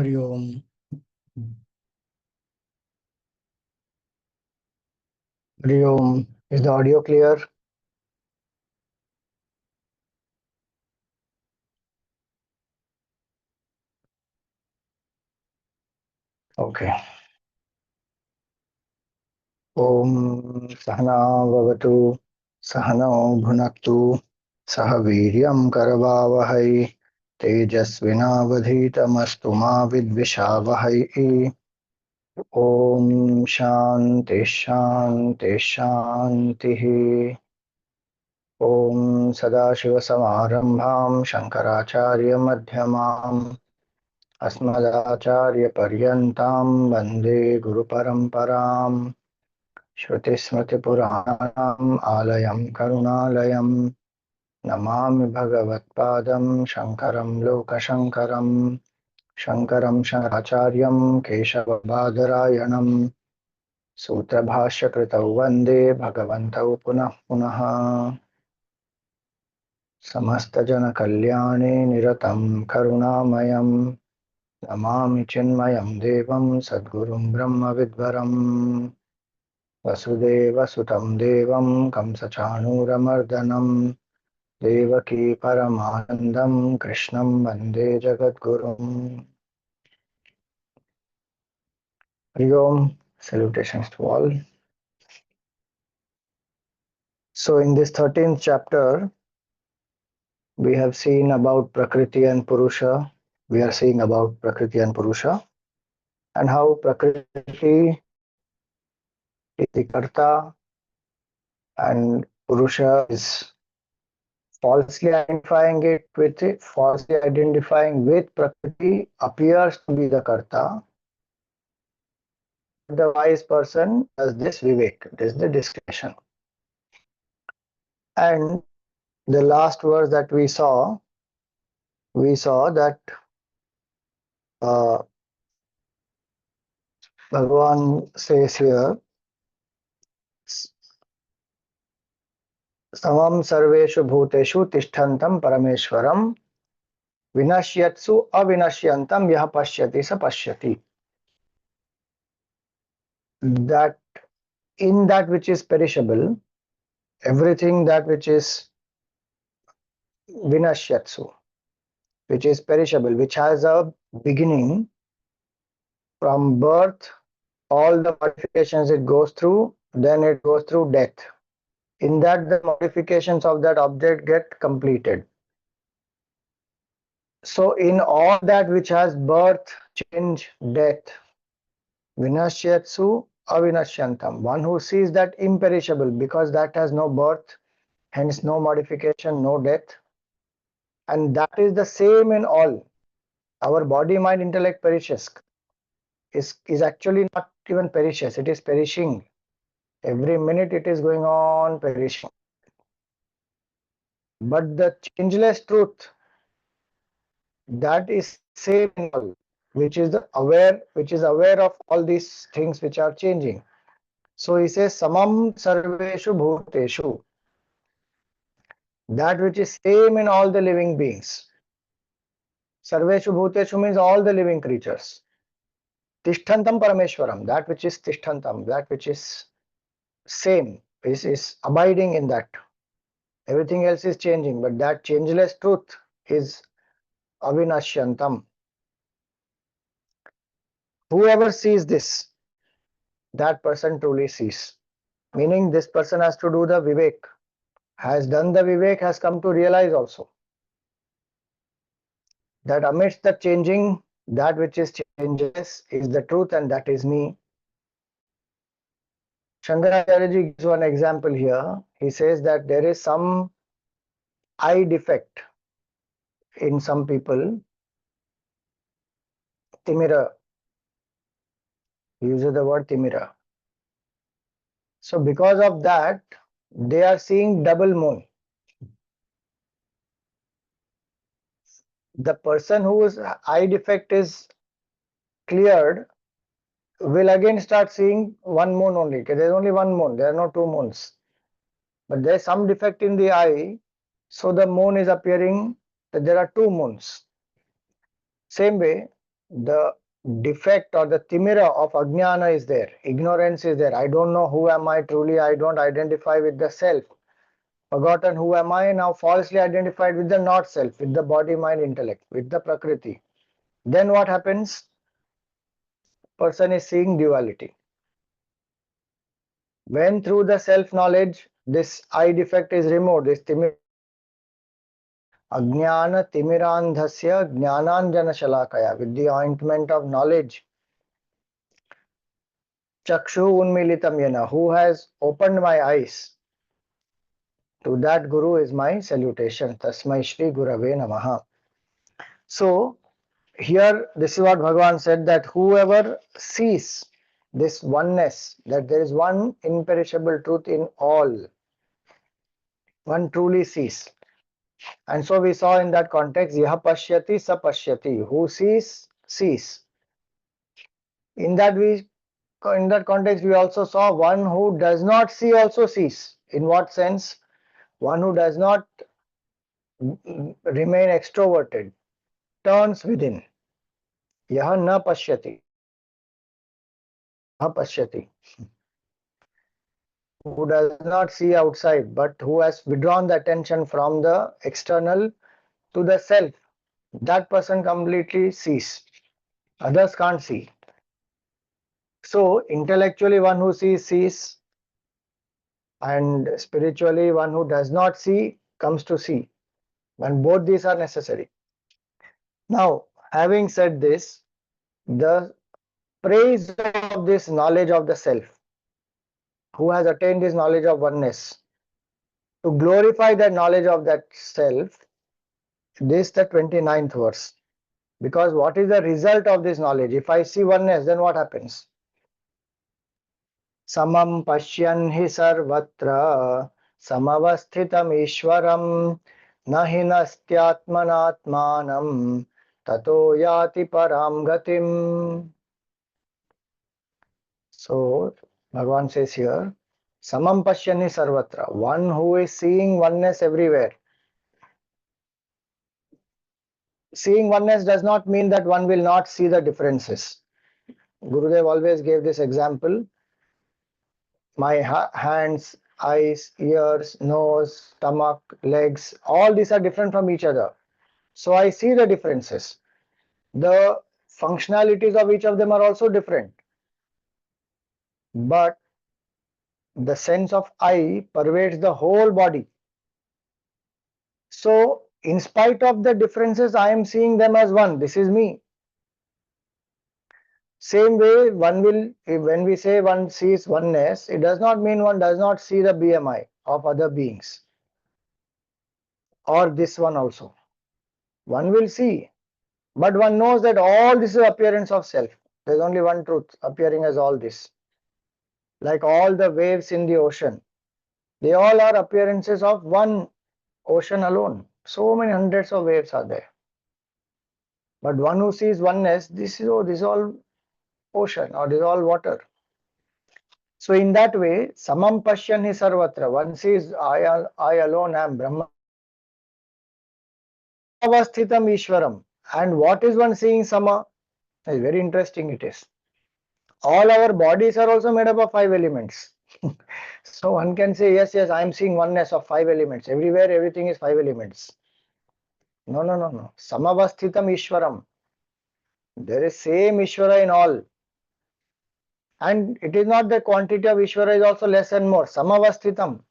Hari Om. Hari Om. Is the audio clear? Okay. Om Sahana Vavatu Sahano Bhunaktu Sah Viryam Karavavahai Tejasvinavadhitamastu ma vidvishavahai. Om Shanti Shanti Shanti. Om Sadashivasamarambham Shankaracharya Madhyamam अस्मदाचार्यपर्यन्तां वन्दे गुरुपरम्पराम् श्रुतिस्मृतिपुराणानाम् आलयं करुणालयं नमामि भगवत्पादं शङ्करं लोकशङ्करं शङ्करं शङ्कराचार्यं केशवबादरायणं सूत्रभाष्यकृतौ वन्दे भगवन्तौ पुनः पुनः समस्तजनकल्याणे निरतं करुणामयम् नमामि चिन्मयं देवं सद्गुरुं ब्रह्मविद्वरं वसुदेवसुतं देवं कंसचाणूरमर्दनं देवकी परमानन्दं कृष्णं वन्दे जगद्गुरुम्. Hari Om. Salutations to all. So in this 13th chapter, we have seen about Prakriti and Purusha. We are seeing about Prakriti and Purusha and how Prakriti is the Karta and Purusha is falsely identifying with Prakriti appears to be the Karta. The wise person does this Vivek, this is the discretion. And the last verse that we saw that Bhagavan says here, Samam sarveshu bhuteshu tishtantam parameshwaram vinashyatsu avinashyantam yah pashyati sa pashyati. That in that which is perishable, everything that which is vinashyatsu, which is perishable, which has a beginning from birth, all the modifications it goes through, then it goes through death. In that, the modifications of that object get completed. So in all that which has birth, change, death, vinashyatsu avinashyantam, one who sees that imperishable, because that has no birth, hence no modification, no death, and that is the same in all. Our body, mind, intellect perishes, is actually not even perishes, it is perishing. Every minute it is going on perishing. But the changeless truth, that is same in all, which is aware of all these things which are changing. So he says, Samam sarveshu bhuteshu, that which is same in all the living beings. Sarveshu bhuteshu means all the living creatures. Tishthantam parameshwaram, that which is tishthantam, that which is same, is abiding in that. Everything else is changing, but that changeless truth is avinashyantam. Whoever sees this, that person truly sees. Meaning this person has to do the vivek, has done the vivek, has come to realize also that amidst the changing, that which is changeless is the truth, and that is me. Shankaracharya gives one example here. He says that there is some eye defect in some people, timira. He uses the word timira. So because of that, they are seeing double moon. The person whose eye defect is cleared will again start seeing one moon only. There is only one moon, there are no two moons. But there is some defect in the eye, so the moon is appearing that there are two moons. Same way, the defect or the timira of ajnana is there, ignorance is there. I don't know who am I truly, I don't identify with the self. Forgotten who am I, now falsely identified with the not self, with the body, mind, intellect, with the prakriti. Then what happens? Person is seeing duality. When through the self-knowledge, this I defect is removed, this timira, ajnana timirandhasya jnananjana shalakaya, with the ointment of knowledge, chakshu unmilitam yena, who has opened my eyes, to that Guru is my salutation. Tasmai Shri Gurave Namaha. So, here this is what Bhagavan said, that whoever sees this oneness, that there is one imperishable truth in all, one truly sees. And so we saw in that context, Yaha Pashyati Sa Pashyati, who sees, sees. In that context, we also saw one who does not see also sees. In what sense? One who does not remain extroverted, turns within. Yaha na pashyati. Pashyati. Who does not see outside, but who has withdrawn the attention from the external to the self. That person completely sees. Others can't see. So, intellectually, one who sees, sees, and spiritually, one who does not see comes to see. And both these are necessary. Now, having said this, the praise of this knowledge of the self, who has attained this knowledge of oneness, to glorify the knowledge of that self, this is the 29th verse. Because what is the result of this knowledge? If I see oneness, then what happens? Samam pashyan hi sarvatra samavasthitam ishwaram nahi nastyatmanatmanam tato yati param gatim. So Bhagavan says here, Samam pashyani sarvatra, one who is seeing oneness everywhere. Seeing oneness does not mean that one will not see the differences. Gurudev always gave this example. My hands, eyes, ears, nose, stomach, legs, all these are different from each other. So I see the differences. The functionalities of each of them are also different. But the sense of I pervades the whole body. So, in spite of the differences, I am seeing them as one. This is me. Same way, one will, when we say one sees oneness, it does not mean one does not see the BMI of other beings or this one also. One will see, but one knows that all this is appearance of self. There is only one truth appearing as all this. Like all the waves in the ocean, they all are appearances of one ocean alone. So many hundreds of waves are there. But one who sees oneness, this is, oh, this is all ocean or this is all water. So in that way, samam pashyan hi sarvatra. One sees I alone am Brahma. Avasthitam Ishwaram. And what is one seeing sama? It's very interesting it is. All our bodies are also made up of 5 elements. So one can say, yes, yes, I am seeing oneness of 5 elements. Everywhere, everything is 5 elements. No, no, no, no. Samavasthitam Ishwaram. There is same Ishvara in all. And it is not the quantity of Ishvara is also less and more. Samavasthitam.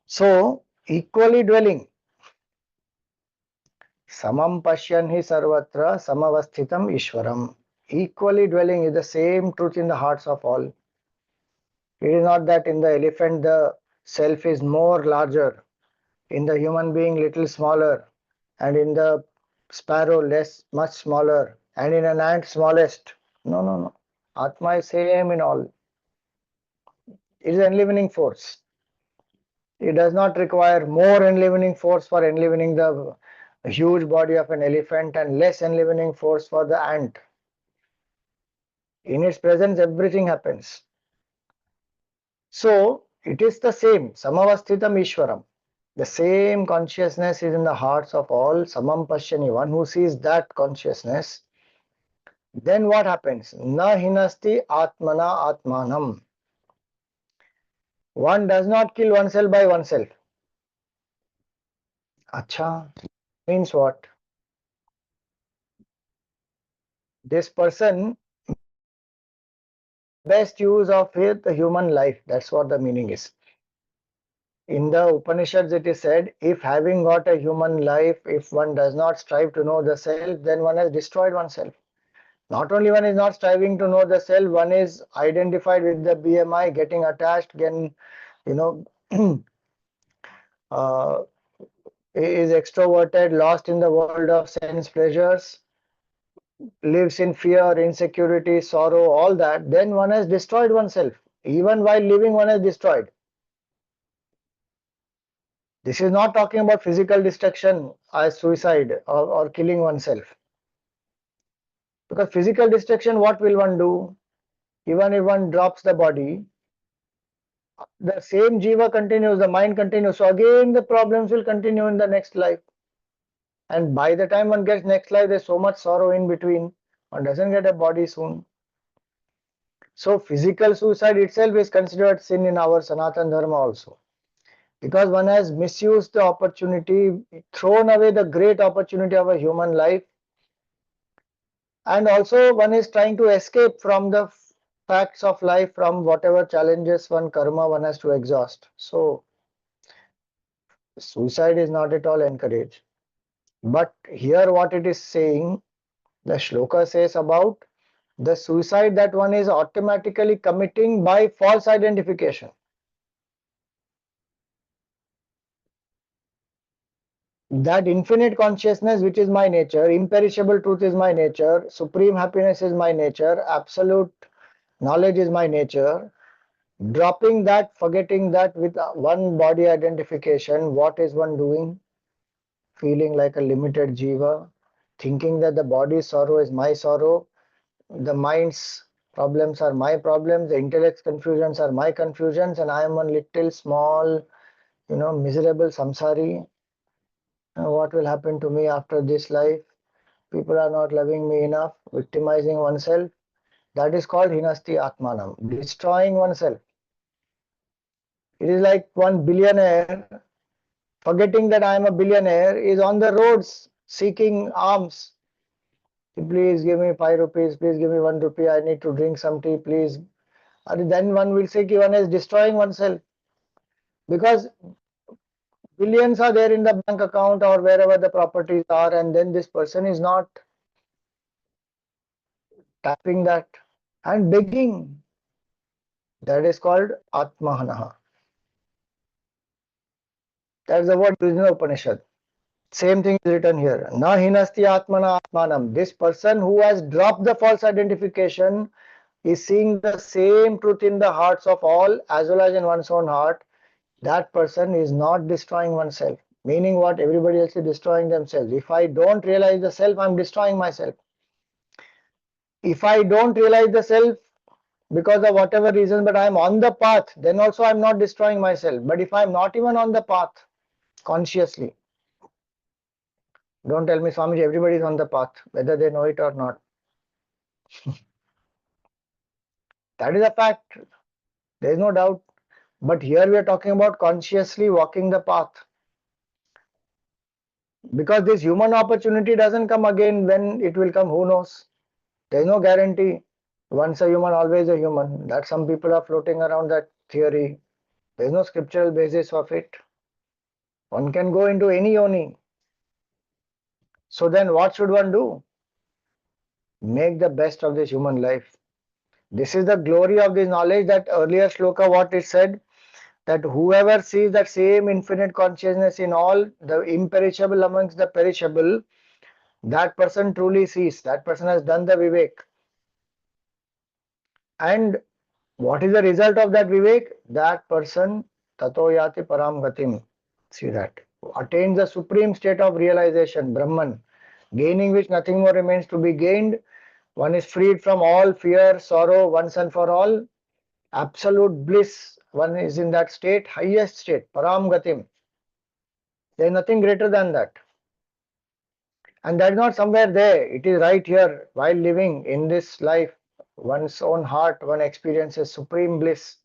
So, equally dwelling. Samam pashyan hi sarvatra samavasthitam Ishwaram. Equally dwelling is the same truth in the hearts of all. It is not that in the elephant the self is more larger, in the human being little smaller, and in the sparrow less, much smaller, and in an ant smallest. No, no, no. Atma is same in all. It is an enlivening force. It does not require more enlivening force for enlivening the huge body of an elephant and less enlivening force for the ant. In its presence, everything happens. So, it is the same, samavasthitam Ishwaram. The same consciousness is in the hearts of all. Samam pashyani. One who sees that consciousness, then what happens? Na hinasti atmana atmanam. One does not kill oneself by oneself. Acha, means what? This person best use of his human life. That's what the meaning is. In the Upanishads it is said, if having got a human life, if one does not strive to know the self, then one has destroyed oneself. Not only one is not striving to know the self, one is identified with the BMI, getting attached, getting, you know, uh, is extroverted, lost in the world of sense pleasures, lives in fear, insecurity, sorrow, all that, then one has destroyed oneself. Even while living, one has destroyed. This is not talking about physical destruction as suicide or killing oneself. Because physical destruction, what will one do? Even if one drops the body, the same jiva continues, the mind continues. So again, the problems will continue in the next life. And by the time one gets next life, there's so much sorrow in between. One doesn't get a body soon. So physical suicide itself is considered sin in our Sanatan Dharma also. Because one has misused the opportunity, thrown away the great opportunity of a human life, and also one is trying to escape from the facts of life, from whatever challenges one karma one has to exhaust. So suicide is not at all encouraged. But here what it is saying, the shloka says about the suicide that one is automatically committing by false identification. That infinite consciousness which is my nature, imperishable truth is my nature, supreme happiness is my nature, absolute knowledge is my nature. Dropping that, forgetting that with one body identification, what is one doing? Feeling like a limited jiva, thinking that the body's sorrow is my sorrow, the mind's problems are my problems, the intellect's confusions are my confusions, and I am one little small, miserable samsari. What will happen to me after this life? People are not loving me enough, victimizing oneself. That is called hinasti atmanam, destroying oneself. It is like one billionaire forgetting that I am a billionaire is on the roads seeking alms. Please give me 5 rupees, please give me 1 rupee, I need to drink some tea, please. And then one will say one is destroying oneself because billions are there in the bank account or wherever the properties are, and then this person is not tapping that and begging. That is called Atmahanaha. That is the word used in the Upanishad. Same thing is written here. Na hinasti atmana atmanam. This person who has dropped the false identification is seeing the same truth in the hearts of all as well as in one's own heart. That person is not destroying oneself. Meaning what? Everybody else is destroying themselves. If I don't realize the self, I'm destroying myself. If I don't realize the self because of whatever reason, but I'm on the path, then also I'm not destroying myself. But if I'm not even on the path consciously, don't tell me, Swamiji, everybody is on the path, whether they know it or not. That is a fact. There is no doubt. But here we are talking about consciously walking the path. Because this human opportunity doesn't come again. When it will come, who knows? There is no guarantee. Once a human, always a human. That some people are floating around that theory. There is no scriptural basis of it. One can go into any yoni. So then what should one do? Make the best of this human life. This is the glory of this knowledge, that earlier shloka what it said, that whoever sees that same infinite consciousness in all, the imperishable amongst the perishable, that person truly sees, that person has done the vivek. And what is the result of that vivek? That person tato yati param gatim. See that. Attains the supreme state of realization, Brahman, gaining which nothing more remains to be gained. One is freed from all fear, sorrow, once and for all. Absolute bliss. One is in that state, highest state, param gatim. There is nothing greater than that. And that is not somewhere there. It is right here while living in this life. One's own heart, one experiences supreme bliss.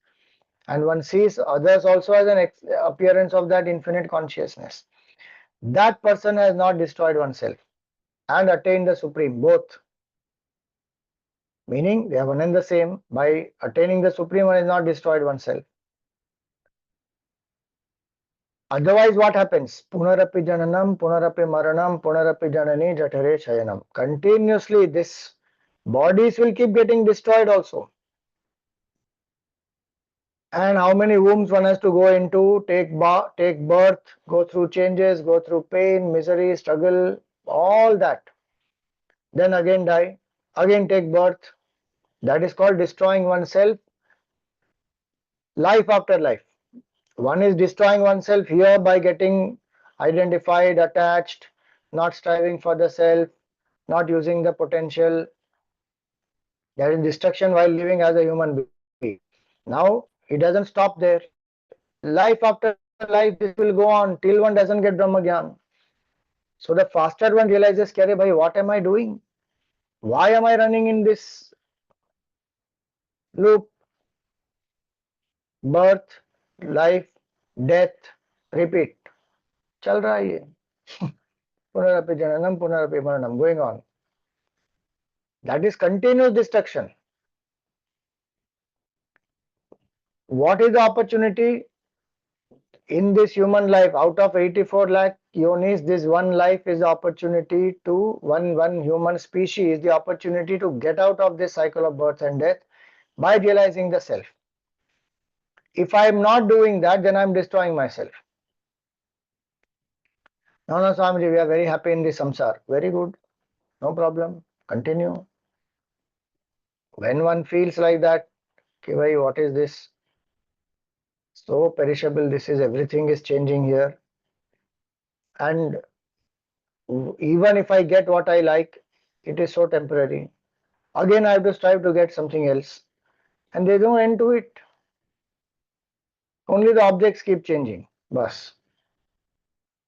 And one sees others also as an appearance of that infinite consciousness. That person has not destroyed oneself and attained the supreme, both. Meaning they are one and the same. By attaining the supreme, one is not destroyed oneself. Otherwise, what happens? Punarapi jananam, punarapi maranam, punarapi janani jatare shayanam. Continuously, this bodies will keep getting destroyed also. And how many wombs one has to go into, take birth, go through changes, go through pain, misery, struggle, all that. Then again die, again take birth. That is called destroying oneself, life after life. One is destroying oneself here by getting identified, attached, not striving for the self, not using the potential. That is destruction while living as a human being. Now, it doesn't stop there. Life after life, this will go on till one doesn't get Brahma Gyan. So the faster one realizes, Kare bhai, what am I doing? Why am I running in this loop? Birth, life, death, repeat. चल रहा है ये. पुनरपि जननम पुनरपि मरणम, going on. That is continuous destruction. What is the opportunity in this human life? Out of 84 lakh yonis, this one life is the opportunity to, one human species, the opportunity to get out of this cycle of birth and death by realizing the self. If I am not doing that, then I am destroying myself. No, Swamiji, we are very happy in this samsar. Very good. No problem. Continue. When one feels like that, okay, bhai, what is this? So perishable, this is, everything is changing here. And even if I get what I like, it is so temporary. Again, I have to strive to get something else. And there is no end to it. Only the objects keep changing. Bas.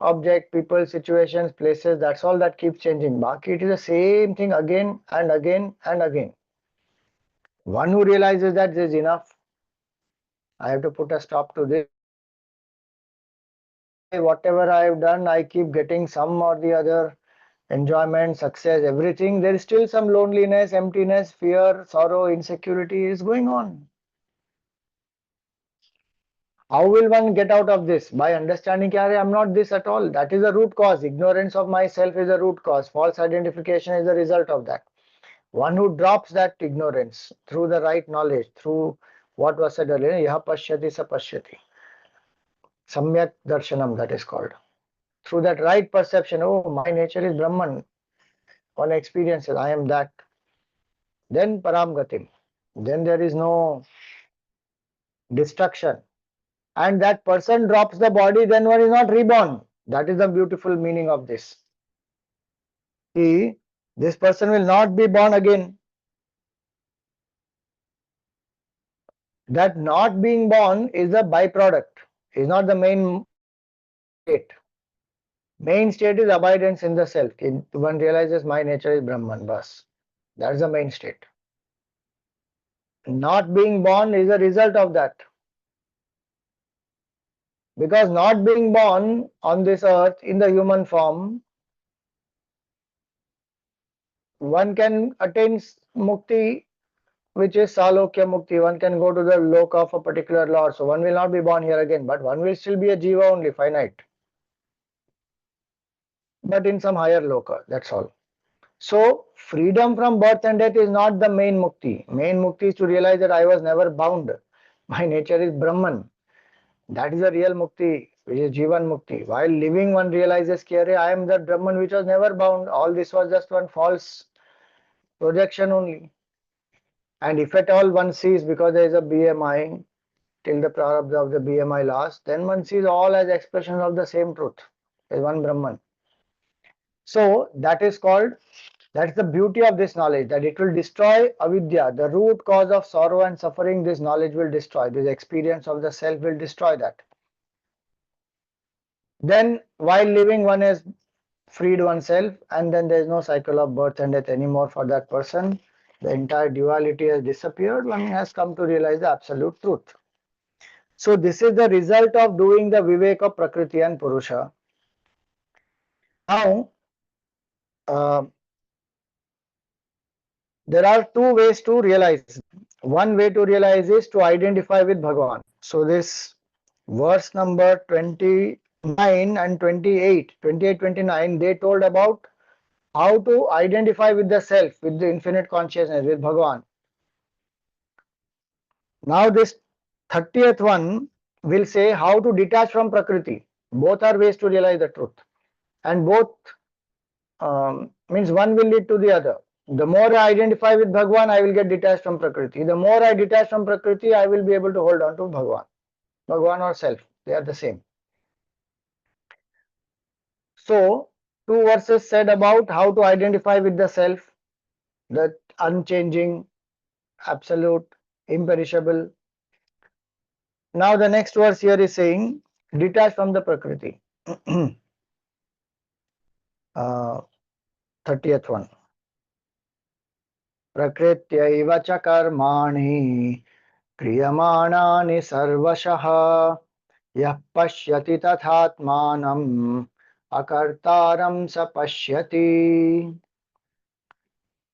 Object, people, situations, places, that's all that keeps changing. Baki, it is the same thing again and again and again. One who realizes that this is enough, I have to put a stop to this. Whatever I have done, I keep getting some or the other enjoyment, success, everything. There is still some loneliness, emptiness, fear, sorrow, insecurity is going on. How will one get out of this? By understanding that I am not this at all. That is the root cause. Ignorance of myself is the root cause. False identification is the result of that. One who drops that ignorance through the right knowledge, through what was said earlier, yaha pashyati sa pashyati. Samyak darshanam, that is called. Through that right perception, oh, my nature is Brahman. One experiences, I am that. Then param gatim. Then there is no destruction. And that person drops the body, then one is not reborn. That is the beautiful meaning of this. See, this person will not be born again. That not being born is a byproduct, is not the main state. Main state is abidance in the self. One realizes my nature is Brahman, bas. That is the main state. Not being born is a result of that. Because not being born on this earth in the human form, one can attain mukti, which is salokya mukti. One can go to the loka of a particular lord. So one will not be born here again, but one will still be a jiva only, finite. But in some higher loka, that's all. So freedom from birth and death is not the main mukti. Main mukti is to realize that I was never bound. My nature is Brahman. That is the real mukti, which is Jivan Mukti. While living, one realizes, Kare, I am the Brahman which was never bound. All this was just one false projection only. And if at all one sees, because there is a BMI, till the prarabdha of the BMI lasts, then one sees all as expressions of the same truth. There is one Brahman. So that is called, that is the beauty of this knowledge, that it will destroy avidya, the root cause of sorrow and suffering. This knowledge will destroy. This experience of the self will destroy that. Then while living, one has freed oneself, and then there is no cycle of birth and death anymore for that person. The entire duality has disappeared. One has come to realize the absolute truth. So this is the result of doing the Vivek of Prakriti and Purusha. Now, there are two ways to realize. One way to realize is to identify with Bhagavan. So this verse number 29 and 28, 28, 29, they told about how to identify with the self, with the infinite consciousness, with Bhagavan. Now this 30th one will say how to detach from Prakriti. Both are ways to realize the truth. And both means one will lead to the other. The more I identify with Bhagavan, I will get detached from Prakriti. The more I detach from Prakriti, I will be able to hold on to Bhagavan. Bhagavan or self, they are the same. So, two verses said about how to identify with the self, the unchanging, absolute, imperishable. Now the next verse here is saying, detach from the Prakriti. 30th one. Prakrityaiva cha karmani क्रियमाणानि सर्वशः यः पश्यति तथात्मानम् अकर्तारं स पश्यति.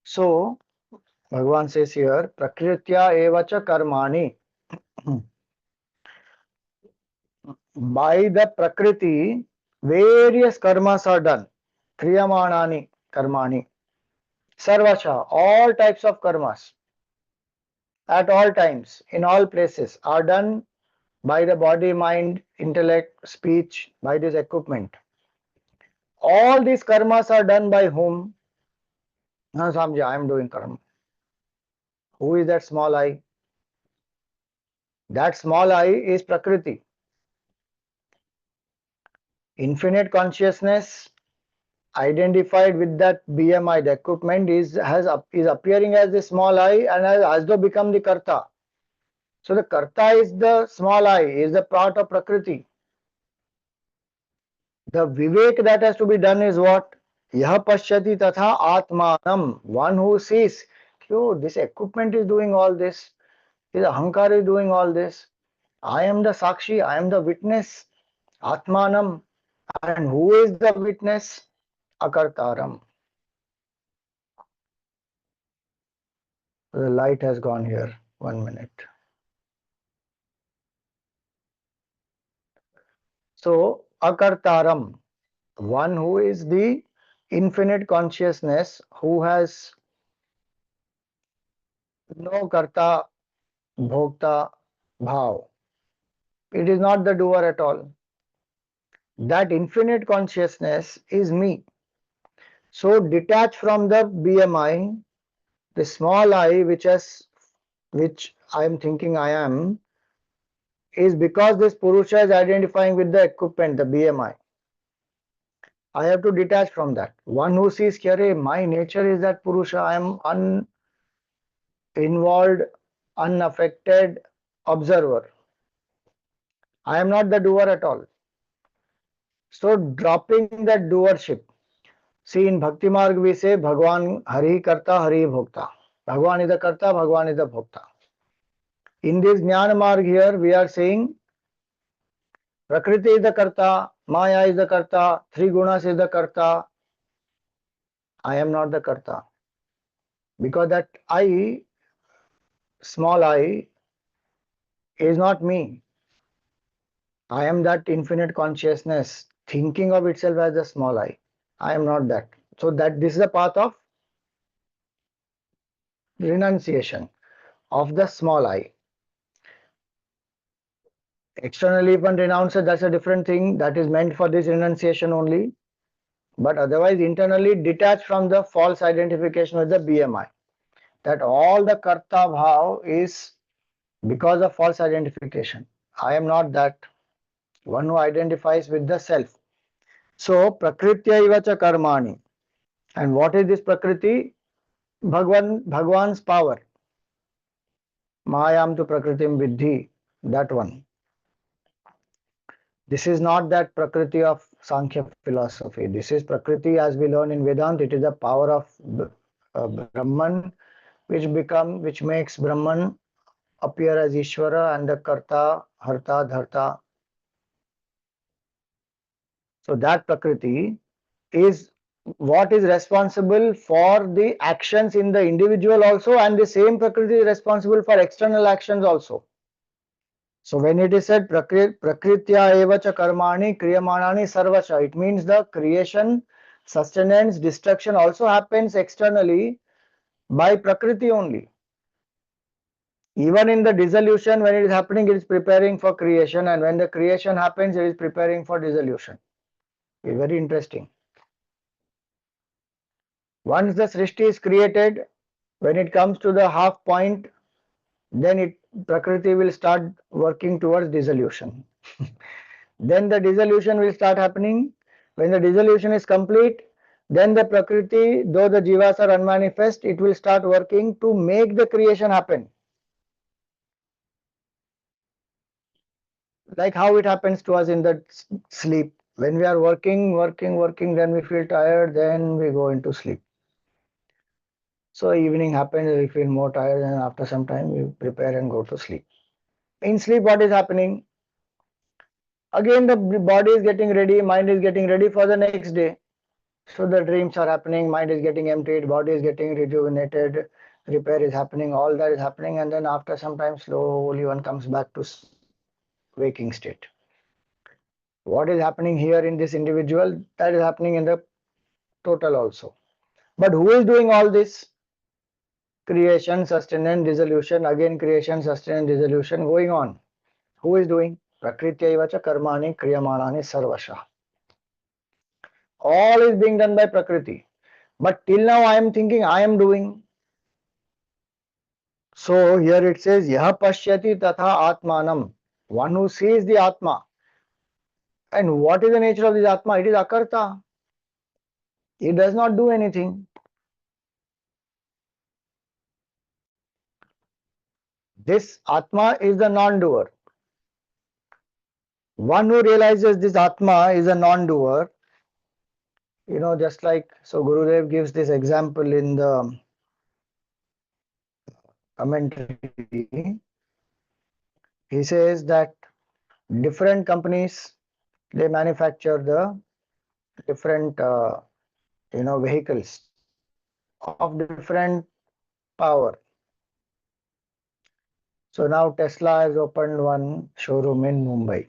So Bhagavan says here, Prakritya eva cha karmani. By the Prakriti, various karmas are done. Kriyamanani karmani. Sarvasha, all types of karmas at all times, in all places, are done by the body, mind, intellect, speech, by this equipment. All these karmas are done by whom? No, Samji, I am doing karma. Who is that small I? That small I is Prakriti. Infinite consciousness identified with that BMI, the equipment is appearing as the small I and has as though become the Karta. So the Karta is the small I, is the part of Prakriti. The Vivek that has to be done is what? Yaha pashyati tatha atmanam. One who sees, oh, this equipment is doing all this. This Ahankar is doing all this. I am the Sakshi, I am the witness. Atmanam. And who is the witness? Akartaram. The light has gone here. 1 minute. So, Akartaram. One who is the infinite consciousness, who has no karta, bhokta, bhav. It is not the doer at all. That infinite consciousness is me. So detach from the BMI, the small I which I am thinking I am, is because this Purusha is identifying with the equipment, the BMI. I have to detach from that. One who sees, Kyare, my nature is that Purusha, I am uninvolved, unaffected observer. I am not the doer at all. So dropping that doership. See, in Bhakti Marg we say Bhagwan Hari Karta Hari Bhokta. Bhagwan is the Karta, Bhagwan is the Bhokta. In this Jnana Marg here we are saying Prakriti is the Karta, Maya is the Karta, three gunas is the Karta. I am not the Karta. Because that I, small I, is not me. I am that infinite consciousness thinking of itself as a small I. I am not that. So that this is the path of renunciation of the small I. Externally, if one renounces, that's a different thing. That is meant for this renunciation only. But otherwise, internally detached from the false identification with the BMI. That all the karta bhav is because of false identification. I am not that. One who identifies with the self. So, prakritya ivacha karmani. And what is this prakriti? Bhagwan's power. Mayam tu prakritim vidhi. That one. This is not that Prakriti of Sankhya philosophy. This is Prakriti as we learn in Vedanta. It is the power of Brahman which makes Brahman appear as Ishvara and the Karta, Harta, Dharta. So that Prakriti is what is responsible for the actions in the individual also, and the same Prakriti is responsible for external actions also. So when it is said Prakritya eva cha karmani kriyamanani sarvacha, it means the creation, sustenance, destruction also happens externally by Prakriti only. Even in the dissolution, when it is happening, it is preparing for creation, and when the creation happens, it is preparing for dissolution. It's very interesting. Once the Srishti is created, when it comes to the half point, then Prakriti will start working towards dissolution. Then the dissolution will start happening. When the dissolution is complete, then the Prakriti, though the Jivas are unmanifest, it will start working to make the creation happen. Like how it happens to us in the sleep. When we are working, then we feel tired, then we go into sleep. So evening happens, we feel more tired, and after some time we prepare and go to sleep. In sleep, what is happening? Again, the body is getting ready, mind is getting ready for the next day. So the dreams are happening, mind is getting emptied, body is getting rejuvenated, repair is happening, all that is happening, and then after some time, slowly one comes back to waking state. What is happening here in this individual, that is happening in the total also. But who is doing all this? Creation, sustenance, dissolution, again creation, sustenance, dissolution going on. Who is doing? Prakritya cha karmani kriyamanani sarvasha. All is being done by Prakriti. But till now I am thinking I am doing. So here it says, Yaha pashyati tatha atmanam. One who sees the Atma. And what is the nature of this Atma? It is akarta. It does not do anything. This Atma is the non-doer. One who realizes this Atma is a non-doer, just like, so Gurudev gives this example in the commentary. He says that different companies, they manufacture the different vehicles of different power. So now Tesla has opened one showroom in Mumbai.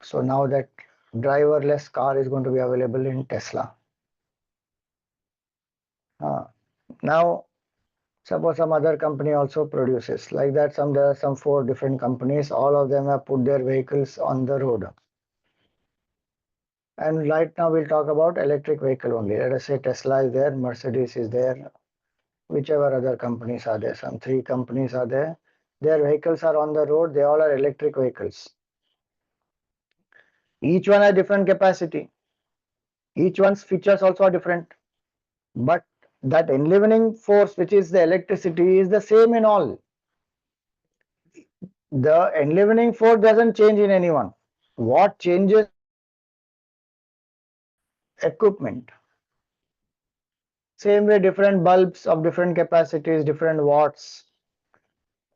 So now that driverless car is going to be available in Tesla. Now suppose some other company also produces like that. There are some 4 different companies. All of them have put their vehicles on the road. And right now we'll talk about electric vehicle only. Let us say Tesla is there, Mercedes is there, whichever other companies are there. Some 3 companies are there. Their vehicles are on the road. They all are electric vehicles. Each one has different capacity. Each one's features also are different. But that enlivening force, which is the electricity, is the same in all. The enlivening force doesn't change in anyone. What changes? Equipment. Same way, different bulbs of different capacities, different watts.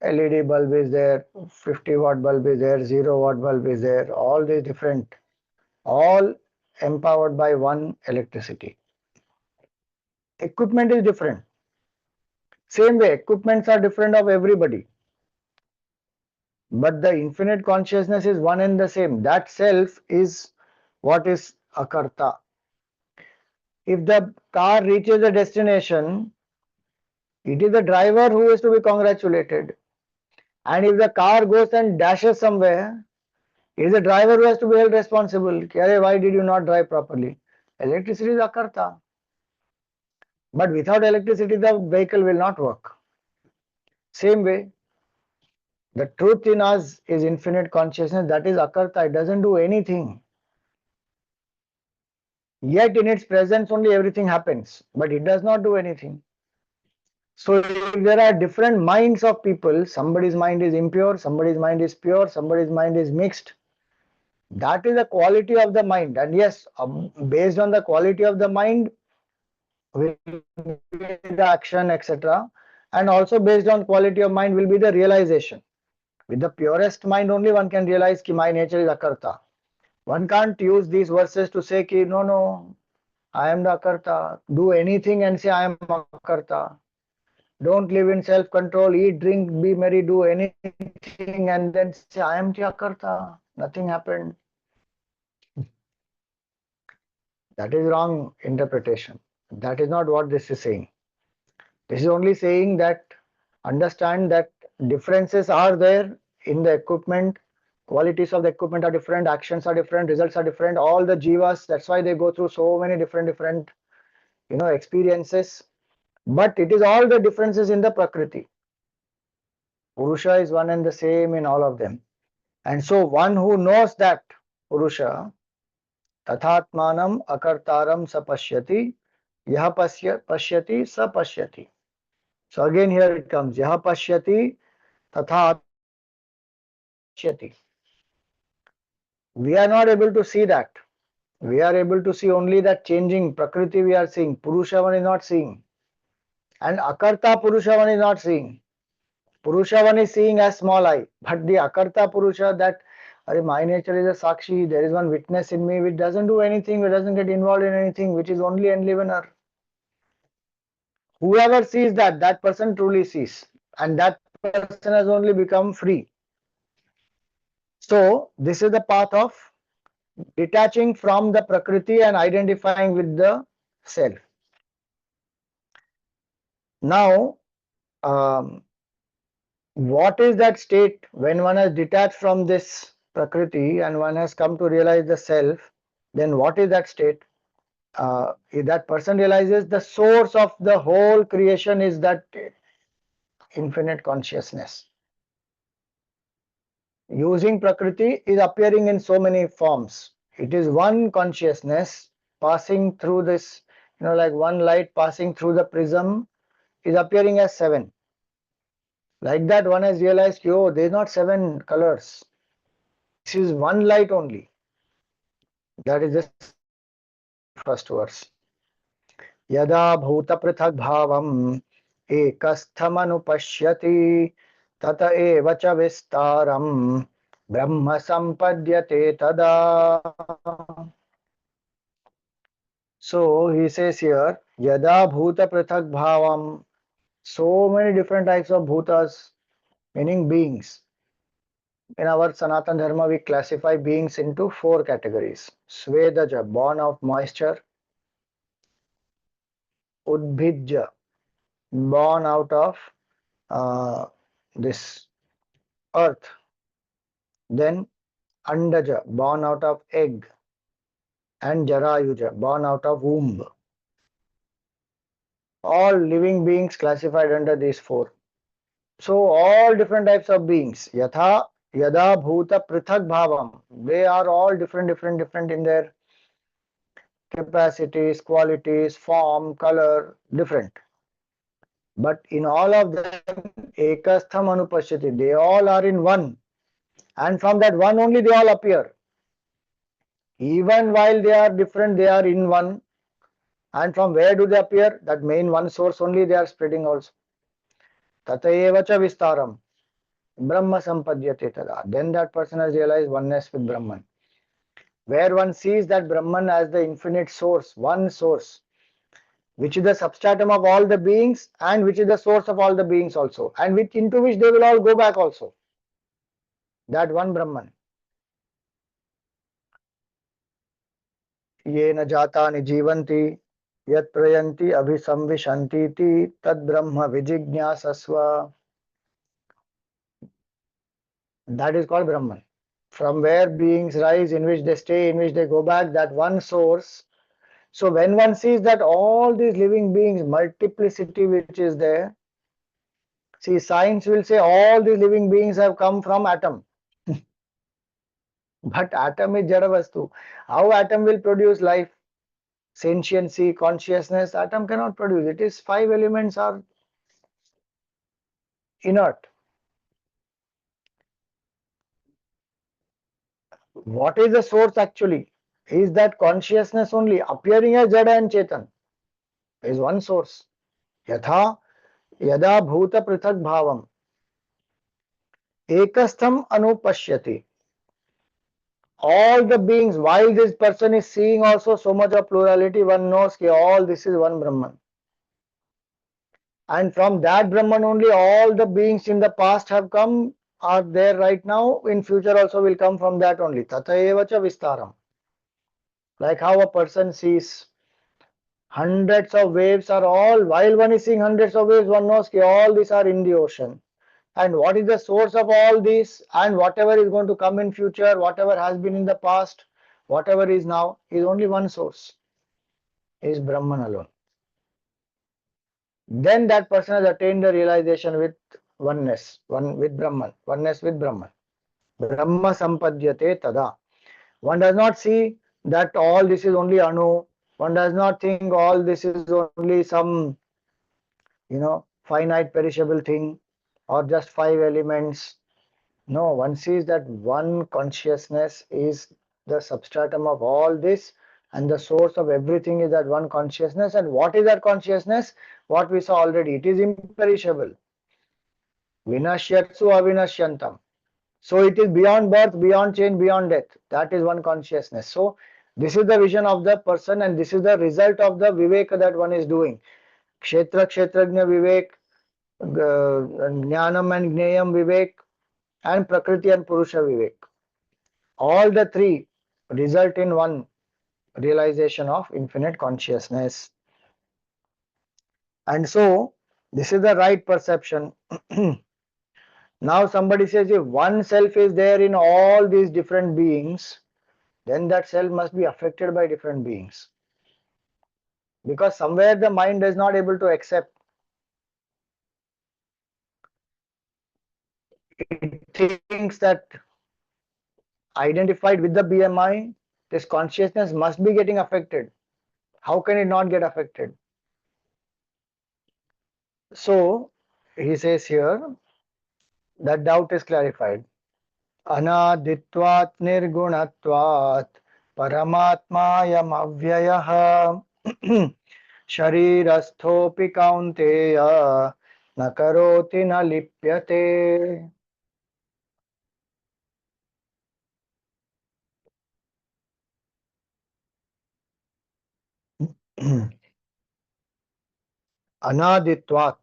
LED bulb is there, 50-watt bulb is there, 0-watt bulb is there, all these different, all empowered by one electricity. Equipment is different. Same way, equipments are different of everybody. But the infinite consciousness is one and the same. That self is what is akarta. If the car reaches the destination, it is the driver who is to be congratulated. And if the car goes and dashes somewhere, it is the driver who has to be held responsible. Why did you not drive properly? Electricity is akarta. But without electricity, the vehicle will not work. Same way, the truth in us is infinite consciousness. That is akarta. It doesn't do anything. Yet in its presence only everything happens. But it does not do anything. So if there are different minds of people, somebody's mind is impure, somebody's mind is pure, somebody's mind is mixed. That is the quality of the mind. And yes, based on the quality of the mind will be the action, etc. And also based on quality of mind will be the realization. With the purest mind only one can realize ki my nature is akarta. One can't use these verses to say ki no, no, I am the akarta. Do anything and say I am akarta. Don't live in self-control, eat, drink, be merry, do anything and then say I am the akarta. Nothing happened. That is wrong interpretation. That is not what this is saying. This is only saying that understand that differences are there in the equipment, qualities of the equipment are different, actions are different, results are different, all the jivas, that's why they go through so many different experiences. But it is all the differences in the Prakriti. Purusha is one and the same in all of them. And so one who knows that Purusha, Tathatmanam Akartaram Sapashyati, Yaha Pashyati Sapashyati. So again here it comes, Yaha Pashyati Tatha Pashyati. We are not able to see that. We are able to see only that changing Prakriti we are seeing. Purushavan is not seeing. And Akarta Purushavan is not seeing. Purushavan is seeing as small I. But the Akarta Purusha that my nature is a Sakshi, there is one witness in me which doesn't do anything, which doesn't get involved in anything, which is only enlivener. Whoever sees that, that person truly sees. And that person has only become free. So this is the path of detaching from the Prakriti and identifying with the self. Now, what is that state when one has detached from this Prakriti and one has come to realize the self? Then what is that state? If that person realizes the source of the whole creation is that infinite consciousness. Using Prakriti is appearing in so many forms. It is one consciousness passing through this, like one light passing through the prism is appearing as seven. Like that, one has realized, oh, there is not seven colors. This is one light only. That is the first verse. Yada bhuta prithak bhavam ekasthamanupashyati tata eva cha vistaram brahma sampadyate tada. So he says here, yada bhuta prithak bhavam, so many different types of bhutas, meaning beings. In our Sanatan Dharma, we classify beings into four categories. Svedaja, born of moisture. Udbhija, born out of this earth. Then Andaja, born out of egg. And Jarayuja, born out of womb. All living beings classified under these four. So all different types of beings. Yatha, Yada, Bhuta, Prithak Bhavam. They are all different in their capacities, qualities, form, color, different. But in all of them, ekastham anupashyati, they all are in one. And from that one only they all appear. Even while they are different, they are in one. And from where do they appear? That main one source only they are spreading also. Tatayeva cha vistaram. Brahma sampadyate tada. Then that person has realized oneness with Brahman. Where one sees that Brahman as the infinite source, one source, which is the substratum of all the beings and which is the source of all the beings also, and into which they will all go back also. That one Brahman. Ye na jatani jivanti yat prayanti abhisamvishanti tad brahma vijijñāsasva. That is called Brahman. From where beings rise, in which they stay, in which they go back, that one source. So when one sees that all these living beings, multiplicity which is there, see, science will say all these living beings have come from atom. But atom is jada vastu. How atom will produce life? Sentiency, consciousness, atom cannot produce. It is five elements are inert. What is the source actually? Is that consciousness only appearing as Jada and Chetan is one source. Yatha yada bhuta prithak bhavam ekastham anupashyati. All the beings, while this person is seeing also so much of plurality, one knows that all this is one Brahman. And from that Brahman only all the beings in the past have come, are there right now, in future also will come from that only. Tatha eva cha vistaram. Like how a person sees hundreds of waves are all, while one is seeing hundreds of waves, one knows that all these are in the ocean. And what is the source of all this, and whatever is going to come in future, whatever has been in the past, whatever is now, is only one source, is Brahman alone. Then that person has attained the realization with oneness, one with Brahman, oneness with Brahman. Brahma sampadyate tada. One does not see that all this is only Anu. One does not think all this is only some, finite perishable thing or just five elements. No, one sees that one consciousness is the substratum of all this, and the source of everything is that one consciousness. And what is that consciousness? What we saw already, it is imperishable. Vinashyatsu avinashyantam. So it is beyond birth, beyond change, beyond death. That is one consciousness. So this is the vision of the person, and this is the result of the vivek that one is doing. Kshetra kshetrajna vivek, jnanam and gneyam vivek, and prakriti and purusha vivek. All the three result in one realization of infinite consciousness. And so this is the right perception. Now somebody says if one self is there in all these different beings, then that self must be affected by different beings. Because somewhere the mind is not able to accept. It thinks that identified with the BMI, this consciousness must be getting affected. How can it not get affected? So he says here that doubt is clarified. अनादित्वात् निर्गुणत्वात् परमात्मायम् अव्ययः शरीरस्थोऽपि कौन्तेय न करोति न लिप्यते. Anaditvat,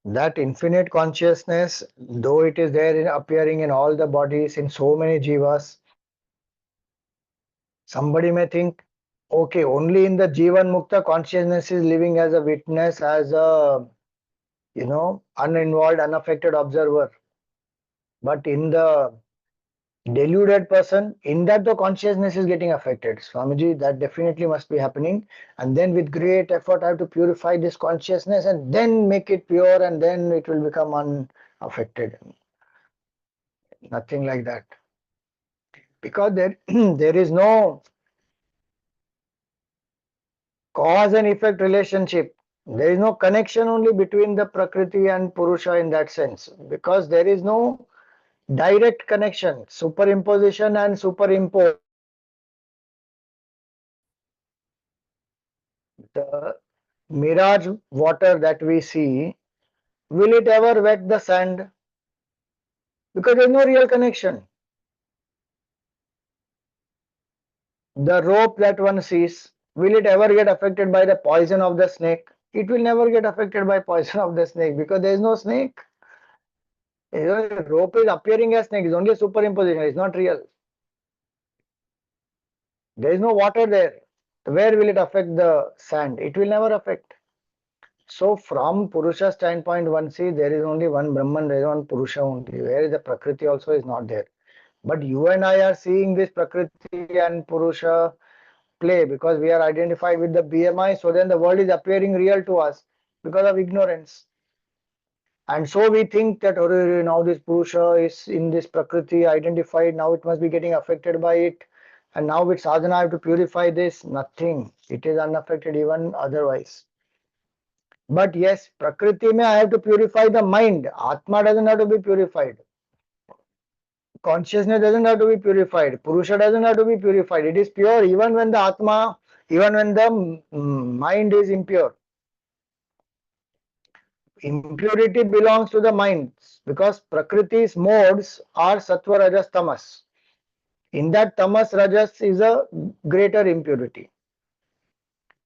that infinite consciousness, though it is there appearing in all the bodies, in so many jivas, somebody may think, okay, only in the Jivan Mukta consciousness is living as a witness, as a uninvolved, unaffected observer. But in the deluded person, in that the consciousness is getting affected. Swamiji, that definitely must be happening. And then with great effort, I have to purify this consciousness and then make it pure, and then it will become unaffected. Nothing like that. Because there, there is no cause and effect relationship. There is no connection only between the Prakriti and Purusha in that sense. Because there is no direct connection. Superimposition and superimpose. The mirage water that we see, will it ever wet the sand? Because there is no real connection. The rope that one sees, will it ever get affected by the poison of the snake? It will never get affected by poison of the snake because there is no snake. The rope is appearing as snake, it's only a superimposition, it's not real. There is no water there. Where will it affect the sand? It will never affect. So from Purusha standpoint, one sees there is only one Brahman, there is one Purusha only, where the Prakriti also is not there. But you and I are seeing this Prakriti and Purusha play because we are identified with the BMI, so then the world is appearing real to us because of ignorance. And so we think that now this Purusha is in this Prakriti identified, now it must be getting affected by it. And now with sadhana I have to purify this. Nothing. It is unaffected even otherwise. But yes, Prakriti mein I have to purify the mind. Atma doesn't have to be purified. consciousness doesn't have to be purified. Purusha doesn't have to be purified. It is pure even when the Atma, even when the mind is impure. Impurity belongs to the mind because Prakriti's modes are Sattva, Rajas, Tamas. In that Tamas, Rajas is a greater impurity.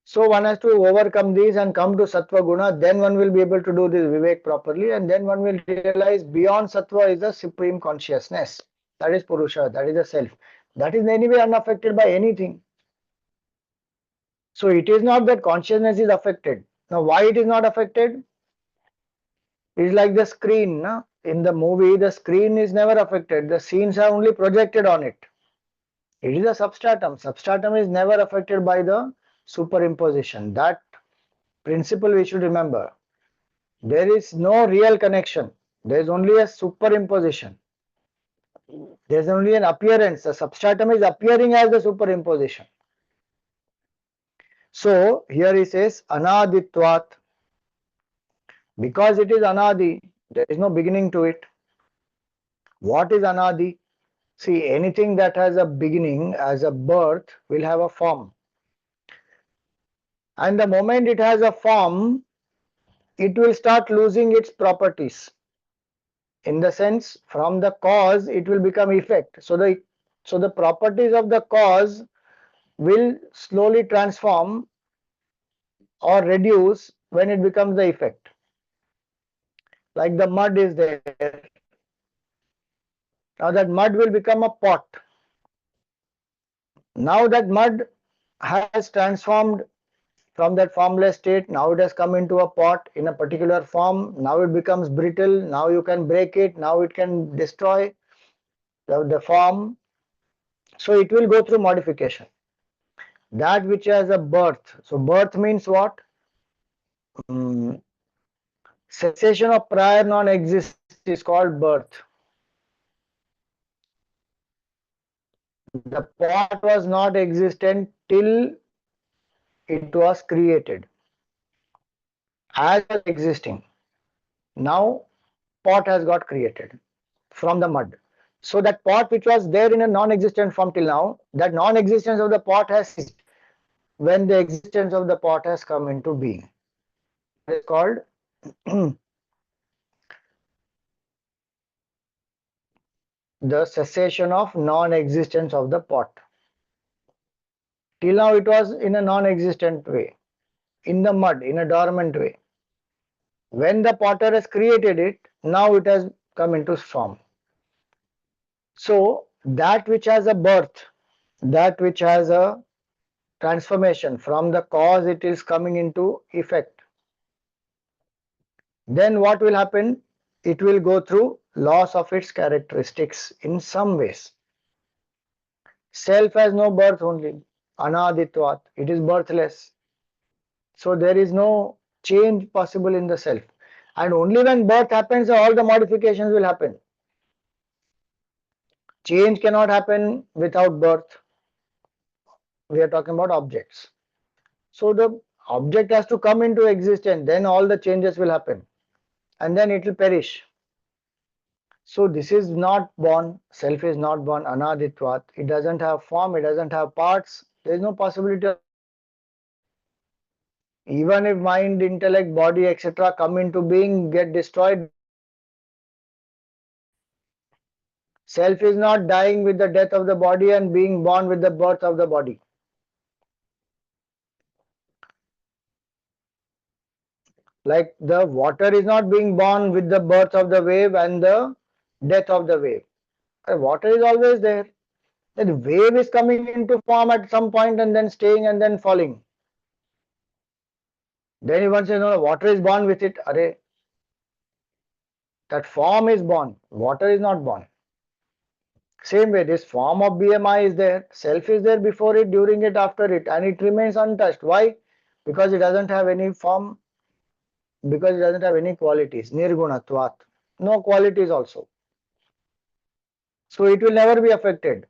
So one has to overcome these and come to Sattva Guna, then one will be able to do this Vivek properly, and then one will realize beyond Sattva is the supreme consciousness. That is Purusha, that is the self. That is anyway unaffected by anything. So it is not that consciousness is affected. Now why it is not affected? It is like the screen. Na? In the movie, the screen is never affected. The scenes are only projected on it. It is a substratum. Substratum is never affected by the superimposition. That principle we should remember. There is no real connection. There is only a superimposition. There is only an appearance. The substratum is appearing as the superimposition. So here he says anaditvat. Because it is anadi, there is no beginning to it. What is anadi? See, anything that has a beginning as a birth will have a form. And the moment it has a form, it will start losing its properties. In the sense, from the cause, it will become effect. So the properties of the cause will slowly transform or reduce when it becomes the effect. Like the mud is there. Now that mud will become a pot. Now that mud has transformed from that formless state. Now it has come into a pot in a particular form. Now it becomes brittle. Now you can break it. Now it can destroy the form. So it will go through modification. That which has a birth. So birth means what? Cessation of prior non-existence is called birth. The pot was not existent till it was created. As was existing. Now pot has got created from the mud. So that pot which was there in a non-existent form till now, that non-existence of the pot has ceased when the existence of the pot has come into being. It is called the cessation of non-existence of the pot. Till now it was in a non-existent way, in the mud, in a dormant way. When the potter has created it, now it has come into form. So that which has a birth, that which has a transformation from the cause, it is coming into effect. Then what will happen? It will go through loss of its characteristics in some ways. Self has no birth only, anaditvat, it is birthless. So there is no change possible in the self. And only when birth happens, all the modifications will happen. Change cannot happen without birth. We are talking about objects. So the object has to come into existence, then all the changes will happen. And then it will perish. So this is not born, self is not born, anaditvat. It doesn't have form, it doesn't have parts. There is no possibility of even if mind, intellect, body, etc. come into being, get destroyed. Self is not dying with the death of the body and being born with the birth of the body. Like the water is not being born with the birth of the wave and the death of the wave. Water is always there. The wave is coming into form at some point and then staying and then falling. Then everyone says, no, water is born with it. Array, that form is born, water is not born. Same way, this form of BMI is there, self is there before it, during it, after it, and it remains untouched. Why? Because it doesn't have any form, because it doesn't have any qualities. Nirgunatvat, no qualities also. So it will never be affected.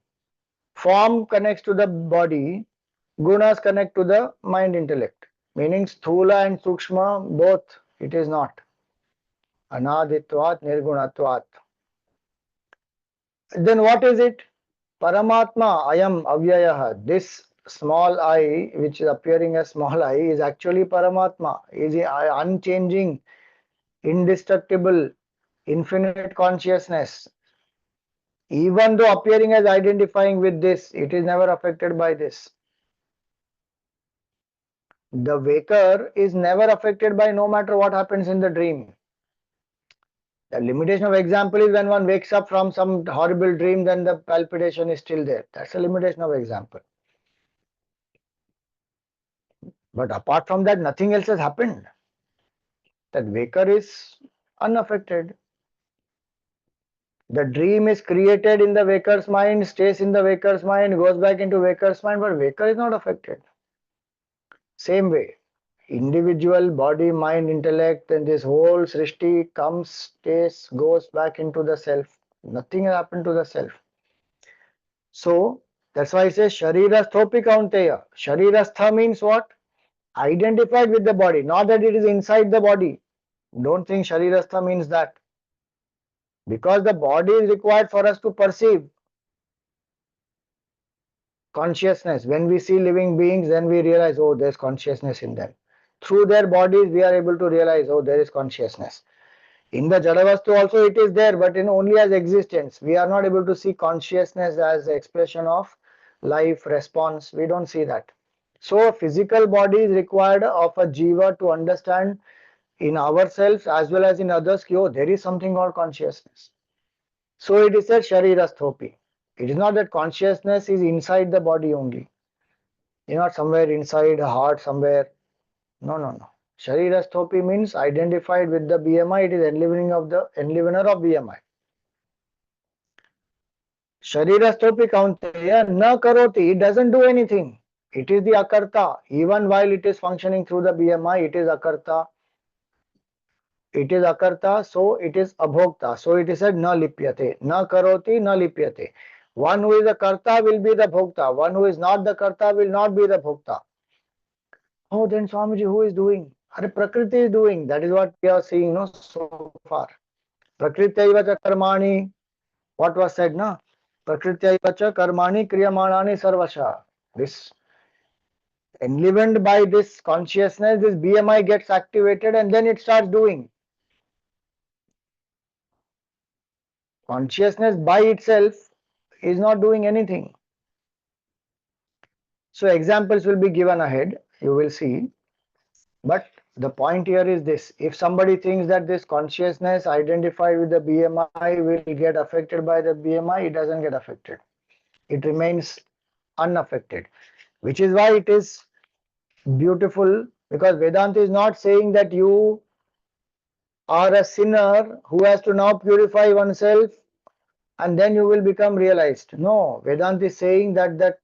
Form connects to the body, gunas connect to the mind intellect. Meaning sthula and sukshma, both, it is not. Anaditvat, nirgunatvat. Then what is it? Paramatma, I am avyayah. This small I, which is appearing as small I, is actually Paramatma, is unchanging, indestructible, infinite consciousness. Even though appearing as identifying with this, it is never affected by this. The waker is never affected by no matter what happens in the dream. The limitation of example is when one wakes up from some horrible dream, then the palpitation is still there. That's a limitation of example. But apart from that, nothing else has happened. That waker is unaffected. The dream is created in the waker's mind, stays in the waker's mind, goes back into waker's mind, but waker is not affected. Same way, individual body, mind, intellect, and this whole srishti comes, stays, goes back into the self. Nothing has happened to the self. So that's why I say Sharirasthopi Kaunteya. Sharirastha means what? Identified with the body, not that it is inside the body. Don't think Sharirastha means that. Because the body is required for us to perceive consciousness. When we see living beings, then we realize, oh, there's consciousness in them. Through their bodies, we are able to realize, oh, there is consciousness. In the Jadavastu also it is there, but in only as existence. We are not able to see consciousness as expression of life, response. We don't see that. So a physical body is required of a jiva to understand in ourselves as well as in others, oh, there is something called consciousness. So it is said Sharirasthopi. It is not that consciousness is inside the body only. You're not somewhere inside a heart somewhere. No, no, no. Sharirasthopi means identified with the BMI. It is enlivener of BMI. Sharirasthopi kaunteya na karoti. It doesn't do anything. It is the akarta. Even while it is functioning through the BMI, it is akarta. It is akarta, so it is abhokta. So it is said na lipyate. Na karoti, na lipyate. One who is the karta will be the bhokta. One who is not the karta will not be the bhokta. Oh, then Swamiji, who is doing? Prakriti is doing. That is what we are seeing no, so far. Prakriti cha karmani. What was said, na? Prakriti cha karmani kriyamanani sarvasha. This enlivened by this consciousness, this BMI gets activated and then it starts doing. Consciousness by itself is not doing anything. So examples will be given ahead, you will see. But the point here is this: if somebody thinks that this consciousness identified with the BMI will get affected by the BMI, it doesn't get affected. It remains unaffected, which is why it is beautiful, because Vedanta is not saying that you are a sinner who has to now purify oneself and then you will become realized. No, Vedanta is saying that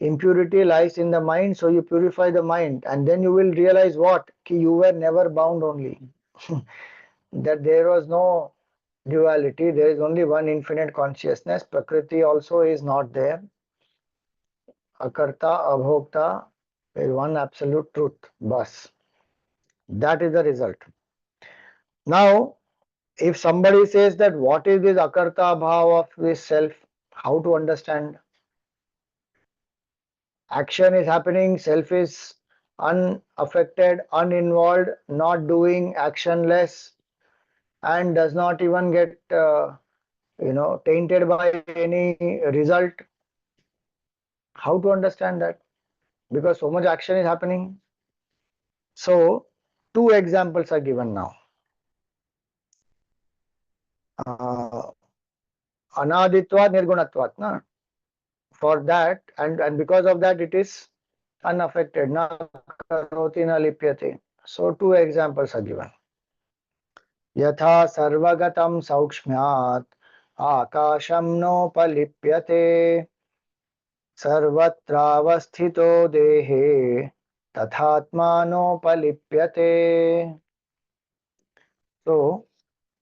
impurity lies in the mind, so you purify the mind and then you will realize what? Ki you were never bound only. That there was no duality, there is only one infinite consciousness. Prakriti also is not there. Akarta, abhokta, there is one absolute truth. Bas. That is the result. Now, if somebody says that what is this akarta bhav of this self, how to understand? Action is happening, self is unaffected, uninvolved, not doing, actionless, and does not even get tainted by any result. How to understand that? Because so much action is happening. So two examples are given now. Anaditvat nirgunatvat, na? For that, and because of that it is unaffected. Na karoti na lipyate. So two examples are given. यथा सर्वगतं सौक्ष्म्यात् आकाशं नोपलिप्यते सर्वत्रावस्थितो देहे तथात्मानोपलिप्यते. So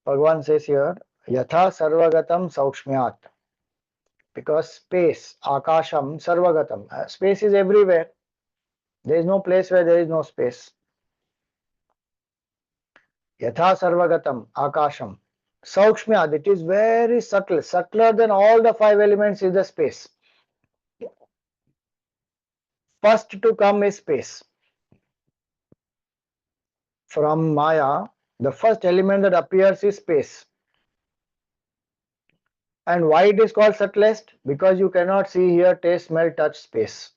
Bhagavan says here yatha sarvagatam saukshmyat, because space akasham sarvagatam, space is everywhere, there is no place where there is no space. Yatha sarvagatam akasham, Saukshmyad, it is very subtle, subtler than all the five elements is the space. First to come is space. From Maya, the first element that appears is space. And why it is called subtlest? Because you cannot see, hear, taste, smell, touch space.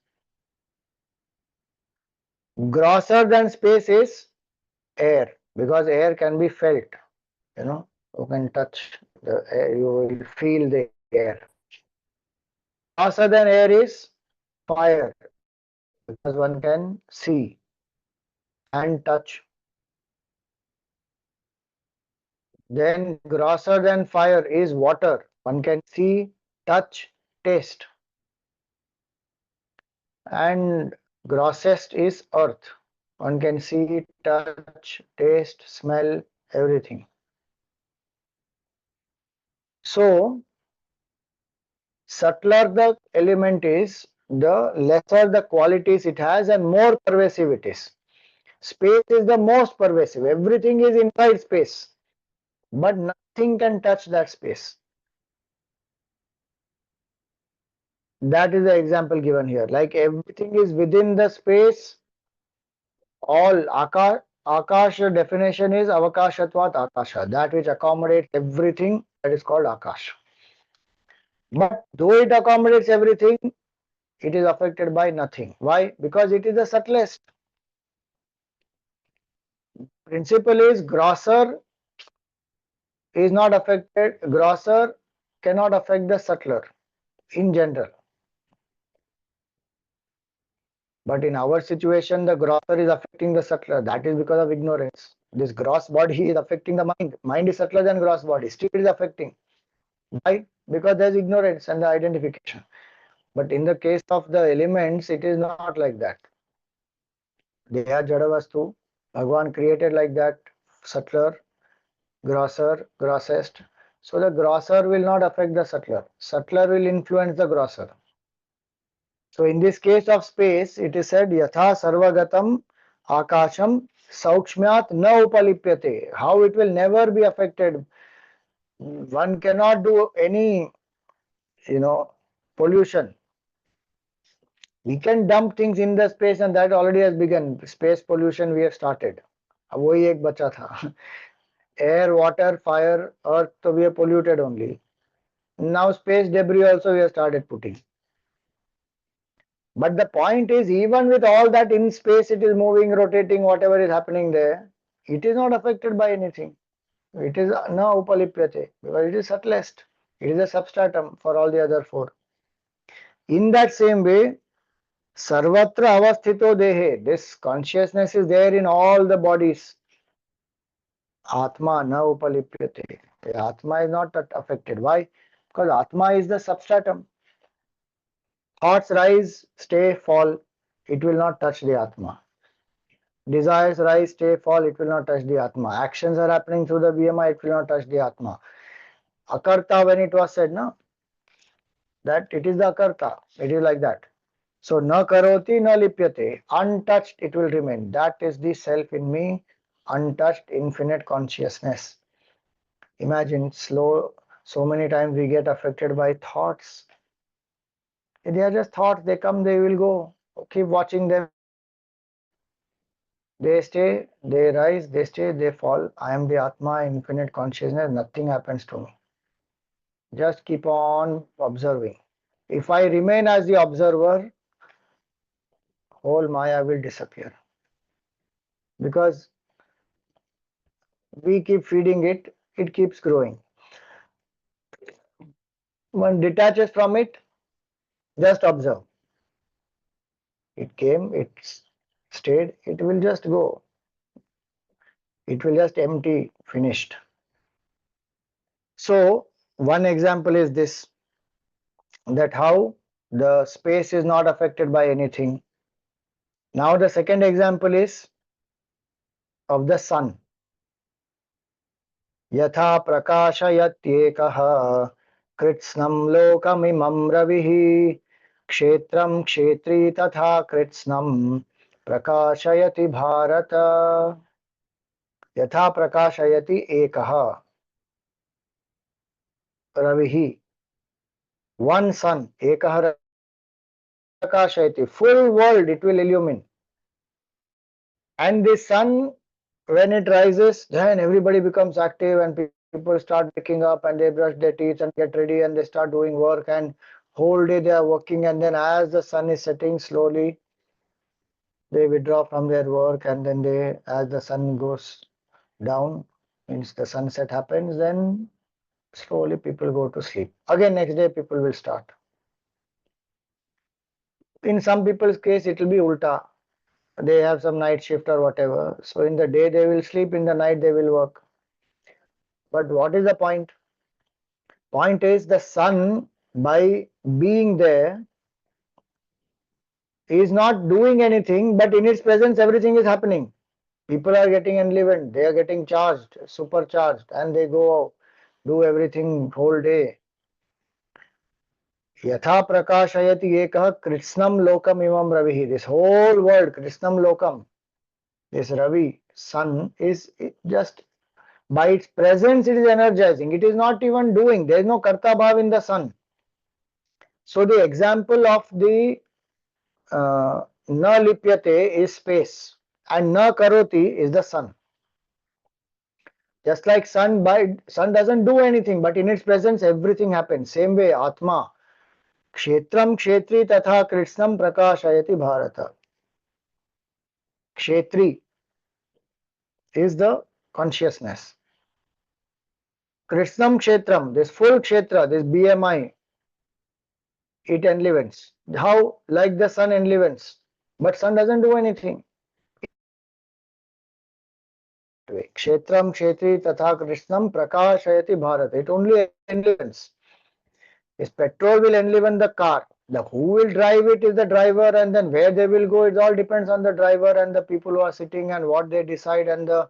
Grosser than space is air, because air can be felt. You can touch the air, you will feel the air. Grosser than air is fire, because one can see and touch. Then grosser than fire is water. One can see, touch, taste. And grossest is earth. One can see, touch, taste, smell, everything. So, subtler the element is, the lesser the qualities it has and more pervasive it is. Space is the most pervasive. Everything is inside space, but nothing can touch that space. That is the example given here. Like everything is within the space. All Akasha definition is avakashatvat akasha, that which accommodates everything, that is called Akash. But though it accommodates everything, it is affected by nothing. Why? Because it is the subtlest. Principle is grosser is not affected, grosser cannot affect the subtler in general. But in our situation, the grosser is affecting the subtler. That is because of ignorance. This gross body is affecting the mind. Mind is subtler than gross body. Still it is affecting. Why? Because there is ignorance and the identification. But in the case of the elements, it is not like that. They are Jadavastu. Bhagwan created like that, subtler, grosser, grossest. So the grosser will not affect the subtler. Subtler will influence the grosser. So in this case of space, it is said yatha sarvagatam akasham saukshmyat na upalipyate. How it will never be affected. One cannot do any, pollution. We can dump things in the space, and that already has begun. Space pollution we have started. अब वही एक बचा था. Air, water, fire, earth, so we have polluted only. Now space debris also we have started putting. But the point is, even with all that in space, it is moving, rotating, whatever is happening there, it is not affected by anything. It is na upalipyate, because it is subtlest. It is a substratum for all the other four. In that same way, sarvatra avasthito dehe, this consciousness is there in all the bodies. Atma na upalipyate. The Atma is not affected. Why? Because Atma is the substratum. Thoughts rise, stay, fall. It will not touch the Atma. Desires rise, stay, fall. It will not touch the Atma. Actions are happening through the BMI. It will not touch the Atma. Akarta, when it was said, no, that it is the Akarta. It is like that. So, na karoti, na lipyate. Untouched, it will remain. That is the self in me, untouched, infinite consciousness. Imagine so many times we get affected by thoughts. They are just thoughts, they come, they will go. Keep watching them. They stay, they rise, they stay, they fall. I am the Atma, infinite consciousness, nothing happens to me. Just keep on observing. If I remain as the observer, whole Maya will disappear. Because we keep feeding it, it keeps growing. One detaches from it, just observe. It came, it stayed, it will just go. It will just empty, finished. So, one example is this, that how the space is not affected by anything. Now, the second example is of the sun. Yatha prakashayatyekah kritsnam lokamimam ravihi kshetram kshetri tatha kritsnam prakashayati bharata. Yatha prakashayati ekah. Ravihi. One sun, ekah prakashayati. Full world it will illumine. And the sun, when it rises, then everybody becomes active and people start waking up and they brush their teeth and get ready and they start doing work, and whole day they are working, and then as the sun is setting slowly they withdraw from their work, and then they, as the sun goes down, means the sunset happens, then slowly people go to sleep. Again next day people will start. In some people's case it will be ulta. They have some night shift or whatever. So in the day they will sleep, in the night they will work. But what is the point? Point is the sun, by being there, is not doing anything, but in its presence everything is happening. People are getting enlivened, they are getting charged, supercharged, and they go do everything whole day. Yatha prakashayati ekah krishnam lokam imam ravihi. This whole world, krishnam lokam, this Ravi, sun, is just by its presence it is energizing. It is not even doing. There is no karta bhav in the sun. So the example of the na lipyate is space, and na karoti is the sun. Just like sun doesn't do anything, but in its presence everything happens. Same way Atma, kshetram kshetri tatha krishnam prakashayati bharata. Kshetri is the consciousness. Krishnam kshetram, this full kshetra, this BMI, it enlivens. How? Like the sun enlivens. But sun doesn't do anything. Kshetram kshetri tatha krishnam prakashayati bharata. It only enlivens. This petrol will enliven the car. The who will drive it is the driver, and then where they will go, it all depends on the driver and the people who are sitting and what they decide, and the,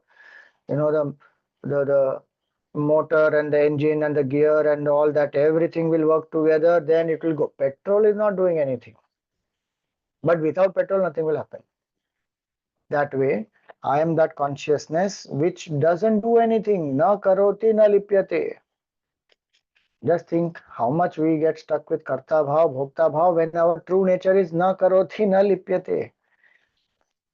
you know, the motor and the engine and the gear and all that, everything will work together, then it will go. Petrol is not doing anything. But without petrol nothing will happen. That way, I am that consciousness which doesn't do anything. Na karoti na lipyate. Just think how much we get stuck with karta bhav, bhokta bhav, when our true nature is na karoti na lipyate.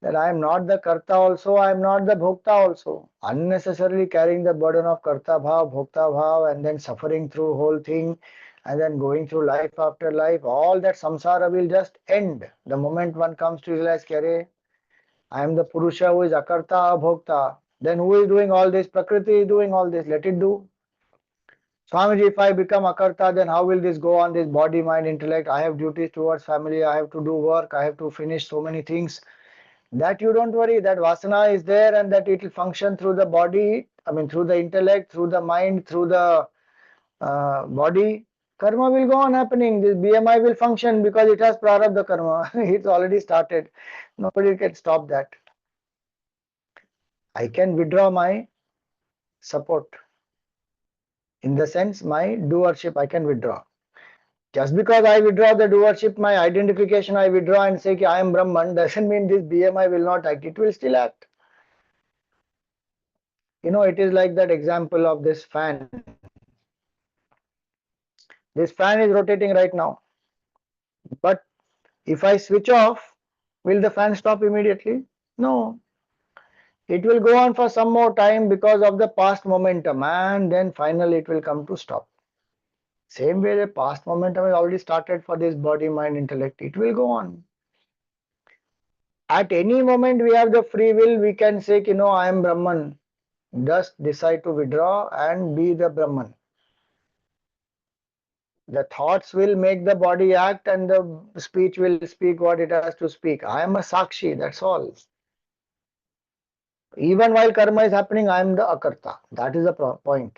That I am not the karta also, I am not the bhokta also. Unnecessarily carrying the burden of karta bhav, bhokta bhav, and then suffering through whole thing, and then going through life after life. All that samsara will just end the moment one comes to realize, Kare, I am the Purusha who is akarta, abhokta. Then who is doing all this? Prakriti is doing all this. Let it do. Swamiji, if I become akarta, then how will this go on? This body, mind, intellect. I have duties towards family. I have to do work. I have to finish so many things. That you don't worry. That vasana is there, and that it will function through the body. I mean, through the intellect, through the mind, through the body. Karma will go on happening. This BMI will function because it has prarabdha karma. It's already started. Nobody can stop that. I can withdraw my support. In the sense, my doership I can withdraw. Just because I withdraw the doership, my identification I withdraw and say I am Brahman, doesn't mean this BMI will not act. It will still act. You know, it is like that example of this fan. This fan is rotating right now. But if I switch off, will the fan stop immediately? No. It will go on for some more time because of the past momentum, and then finally it will come to stop. Same way the past momentum has already started for this body, mind, intellect. It will go on. At any moment we have the free will, we can say, I am Brahman. Just decide to withdraw and be the Brahman. The thoughts will make the body act and the speech will speak what it has to speak. I am a Sakshi, that's all. Even while karma is happening, I am the Akarta. That is the point.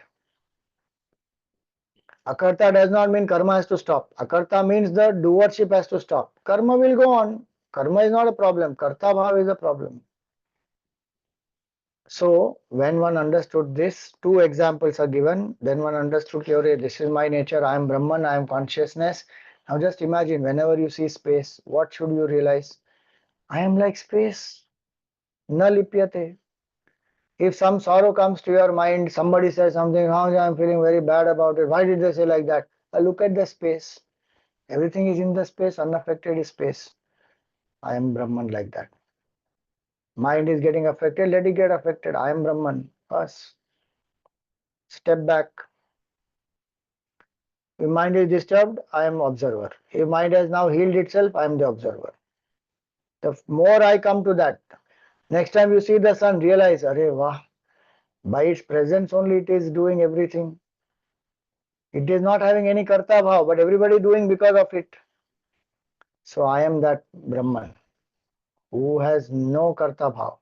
Akarta does not mean karma has to stop. Akarta means the doership has to stop. Karma will go on. Karma is not a problem. Karta bhav is a problem. So when one understood this, two examples are given. Then one understood, okay, this is my nature. I am Brahman. I am consciousness. Now just imagine, whenever you see space, what should you realize? I am like space. Na lipyate. If some sorrow comes to your mind, somebody says something, oh, I'm feeling very bad about it. Why did they say like that? Look at the space. Everything is in the space, unaffected is space. I am Brahman like that. Mind is getting affected, let it get affected. I am Brahman. Us. Step back. If mind is disturbed, I am observer. If mind has now healed itself, I am the observer. The more I come to that, next time you see the sun, realize, Arey wah, by its presence only it is doing everything. It is not having any karta bhav, but everybody doing because of it. So I am that Brahman who has no karta bhav.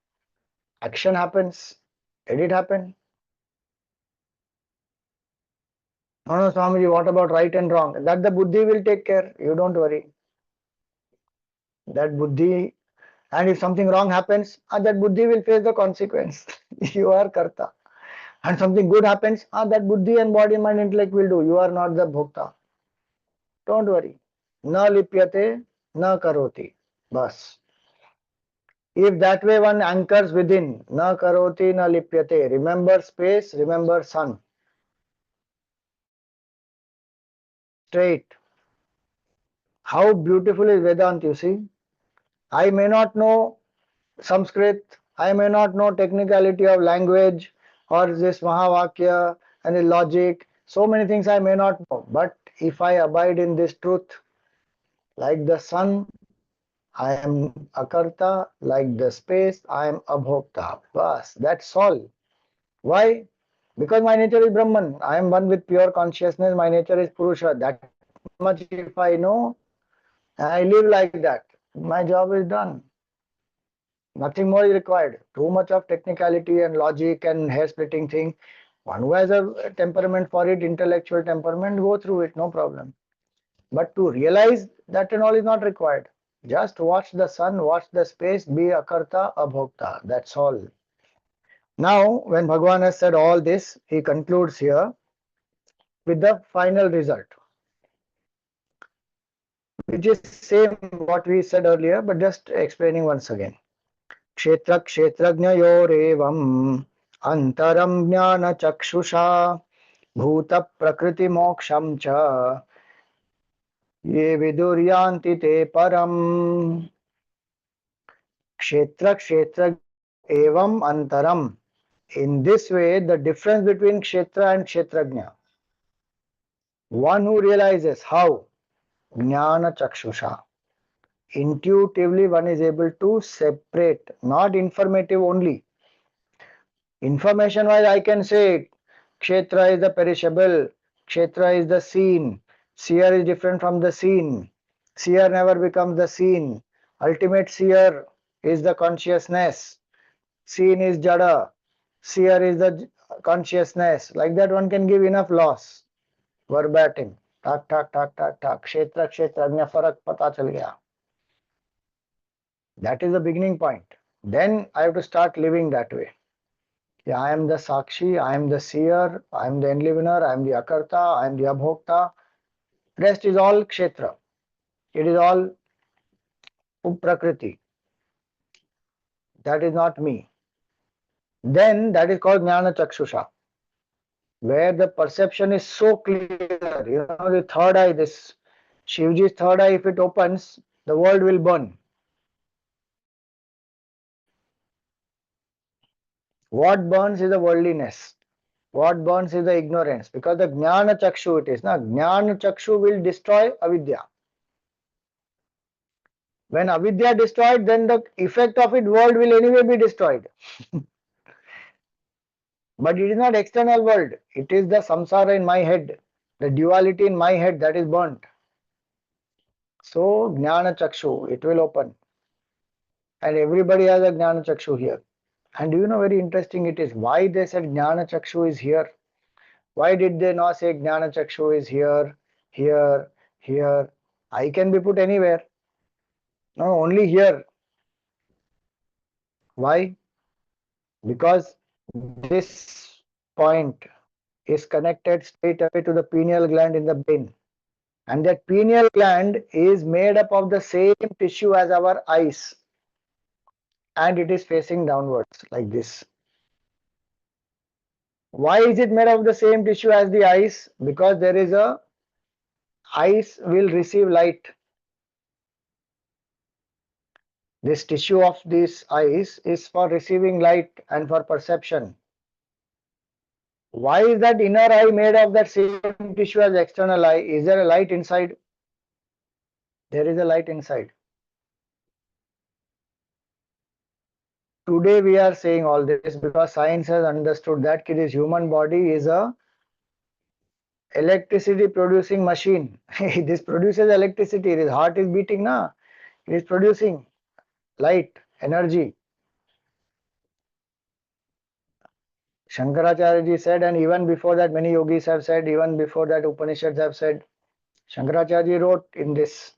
Action happens. Did it happen? No, no, Swamiji, what about right and wrong? That the buddhi will take care. You don't worry. That buddhi, and if something wrong happens, that buddhi will face the consequence. You are karta. And something good happens, that buddhi and body, mind, intellect will do. You are not the bhokta. Don't worry. Na lipyate, na karoti. Bas. If that way one anchors within, na karoti, na lipyate. Remember space, remember sun. Straight. How beautiful is Vedant, you see. I may not know Sanskrit, I may not know technicality of language or this Mahavakya and the logic. So many things I may not know. But if I abide in this truth, like the sun, I am akarta, like the space, I am abhokta. Bas, that's all. Why? Because my nature is Brahman. I am one with pure consciousness. My nature is Purusha. That much if I know, I live like that. My job is done. Nothing more is required. Too much of technicality and logic and hair splitting thing. One who has a temperament for it, intellectual temperament, go through it, no problem. But to realize that and all is not required. Just watch the sun, watch the space, be akarta, abhokta. That's all. Now, when Bhagavan has said all this, he concludes here with the final result, which is same what we said earlier, but just explaining once again. क्षेत्र क्षेत्रज्ञयोरेवम् अन्तरं ज्ञानचक्षुषा भूतप्रकृतिमोक्षं च ये विदुर्यान्ति ते परम्. Kshetra kshetra evam antaram. In this way, the difference between kshetra and kshetrajna. One who realizes how jnana chakshusha. Intuitively, one is able to separate, not informative only. Information wise, I can say kshetra is the perishable, kshetra is the seen, seer is different from the seen, seer never becomes the seen, ultimate seer is the consciousness, seen is jada, seer is the consciousness. Like that, one can give enough laws verbatim. Tak tak tak tak tak. Kshetra kshetrajna farak pata chal gaya. That is the beginning point. Then I have to start living that way. Yeah, I am the Sakshi, I am the seer, I am the enlivener, I am the Akarta, I am the Abhokta. Rest is all Kshetra. It is all Prakriti. That is not me. Then that is called Jnana Chakshusha, where the perception is so clear. You know, the third eye, this Shivji's third eye, if it opens, the world will burn. What burns is the worldliness. What burns is the ignorance. Because the Jnana Chakshu it is. Now, Jnana Chakshu will destroy avidya. When avidya destroyed, then the effect of it world will anyway be destroyed. But it is not external world. It is the samsara in my head, the duality in my head that is burnt. So jnana chakshu, it will open. And everybody has a jnana chakshu here. And do you know, very interesting it is why they said jnana chakshu is here. Why did they not say jnana chakshu is here, here, here? I can be put anywhere. No, only here. Why? Because this point is connected straight away to the pineal gland in the brain. And that pineal gland is made up of the same tissue as our eyes. And it is facing downwards like this. Why is it made of the same tissue as the eyes? Because there is a eyes will receive light. This tissue of this eyes is for receiving light and for perception. Why is that inner eye made of that same tissue as external eye? Is there a light inside? There is a light inside. Today we are saying all this because science has understood that this human body is a electricity producing machine. This produces electricity. His heart is beating now. It is producing light, energy. Shankaracharya ji said, and even before that many yogis have said, even before that Upanishads have said, Shankaracharya ji wrote in this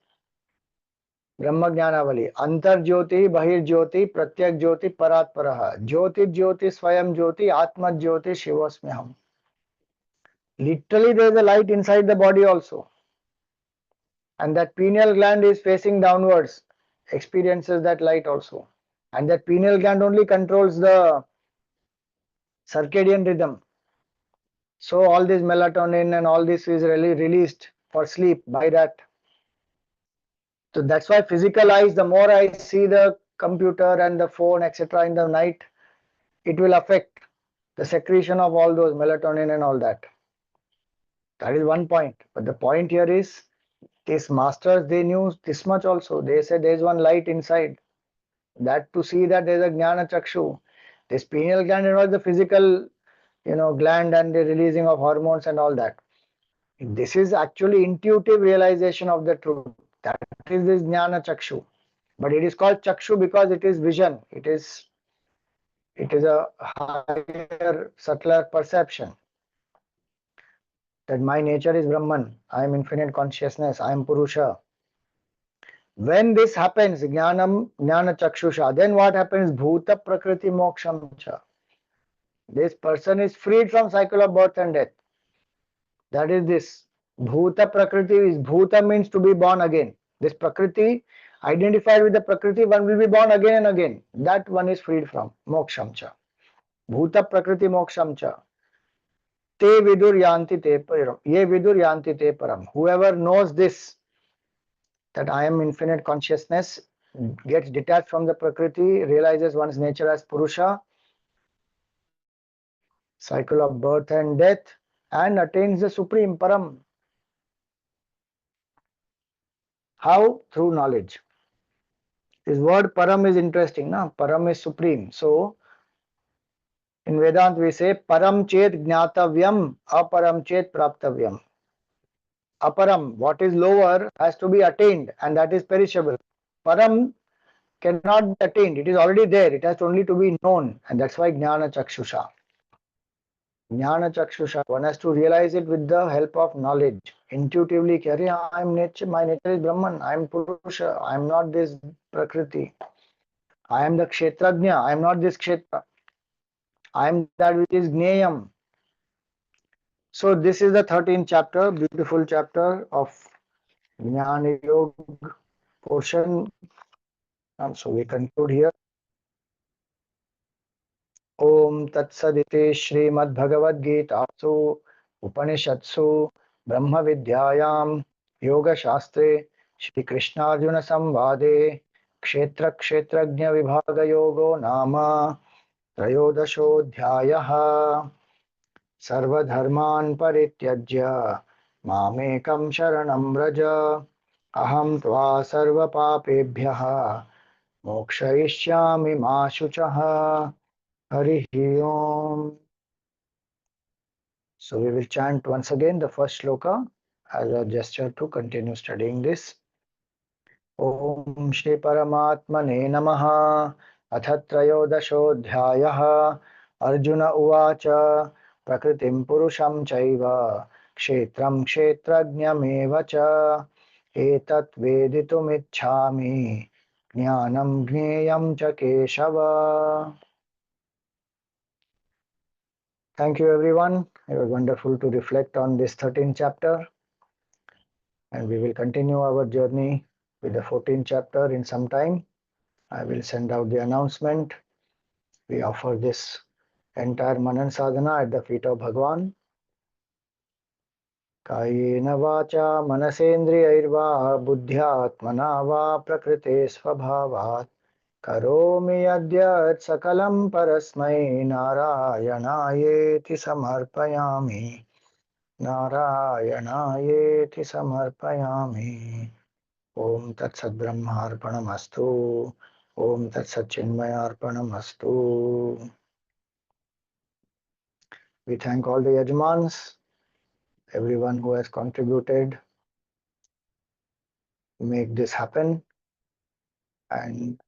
ब्रह्म ज्ञानावली अंतर ज्योति बहिर्ज्योति प्रत्यक ज्योति परात्परः ज्योति ज्योति स्वयं ज्योति आत्म ज्योति शिवोस्म्यहम्. Literally there is a light inside the body also, and that pineal gland is facing downwards, experiences that light also, and that pineal gland only controls the circadian rhythm. So all this melatonin and all this is really released for sleep by that. So that's why physical eyes, the more I see the computer and the phone etc in the night, it will affect the secretion of all those melatonin and all that. That is one point. But the point here is these masters, they knew this much also. They said there is one light inside. That to see that there is a jnana chakshu. This pineal gland and all the physical, gland and the releasing of hormones and all that. This is actually intuitive realization of the truth. That is this jnana chakshu. But it is called chakshu because it is vision. It is a higher, subtler perception that my nature is Brahman, I am infinite consciousness, I am Purusha. When this happens, Jnanam, Jnana Chakshusha, then what happens? Bhuta Prakriti Moksham cha. This person is freed from cycle of birth and death. That is this. Bhuta Prakriti is, Bhuta means to be born again. This Prakriti, identified with the Prakriti, one will be born again and again. That one is freed from Moksham cha. Bhuta Prakriti Moksham cha. Te vidur yanti te param. Ye vidur yanti te param. Whoever knows this, that I am infinite consciousness, gets detached from the Prakriti, realizes one's nature as Purusha, cycle of birth and death, and attains the Supreme Param. How? Through knowledge. This word Param is interesting. Na? Param is supreme. So, in Vedant we say Param chet jnatavyam, aparam chet praptavyam. Aparam, what is lower, has to be attained, and that is perishable. Param cannot be attained. It is already there. It has only to be known, and that's why Jnana Chakshusha. Jnana Chakshusha. One has to realize it with the help of knowledge. Intuitively, I am nature. My nature is Brahman. I am Purusha. I am not this Prakriti. I am the Kshetrajna. I am not this Kshetra. I am that which is Gneyam. So this is the 13th chapter, beautiful chapter of Jnana Yoga portion. So we conclude here. Om Tatsaditi Srimad Bhagavad Gitasu Upanishadsu Brahma Vidyayam Yoga Shastre Shri Krishna Arjuna Samvade Kshetra Kshetrajna Vibhaga Yogo Nama Trayodashodhyayaha Sarvadharman Parityajya Mamekam Sharanam Vraja Aham Tva Sarva Papebhyaha Mokshayishyami Ma Shuchaha Hari Om. So we will chant once again the first shloka as a gesture to continue studying this. Om Shri Paramatmane Namaha Atha Trayodashodhyayah Arjuna Uvacha Prakritim Purusham Chaiva Kshetram Kshetrajñameva cha Etat Veditumicchami Jnanam Gneyam cha Keshava. Thank you everyone. It was wonderful to reflect on this 13th chapter, and we will continue our journey with the 14th chapter in some time. I will send out the announcement. We offer this entire Manan Sadhana at the feet of Bhagwan. Kayena vacha manasendriyairva buddhyatmana va prakrite svabhavat karomi yadyat sakalam parasmai narayanaayeti samarpayami narayanaayeti samarpayami. Om Tat Sat Brahmarpanamastu. Om Tat Sat Chinmayarpanamastu. We thank all the Yajmans, everyone who has contributed to make this happen. And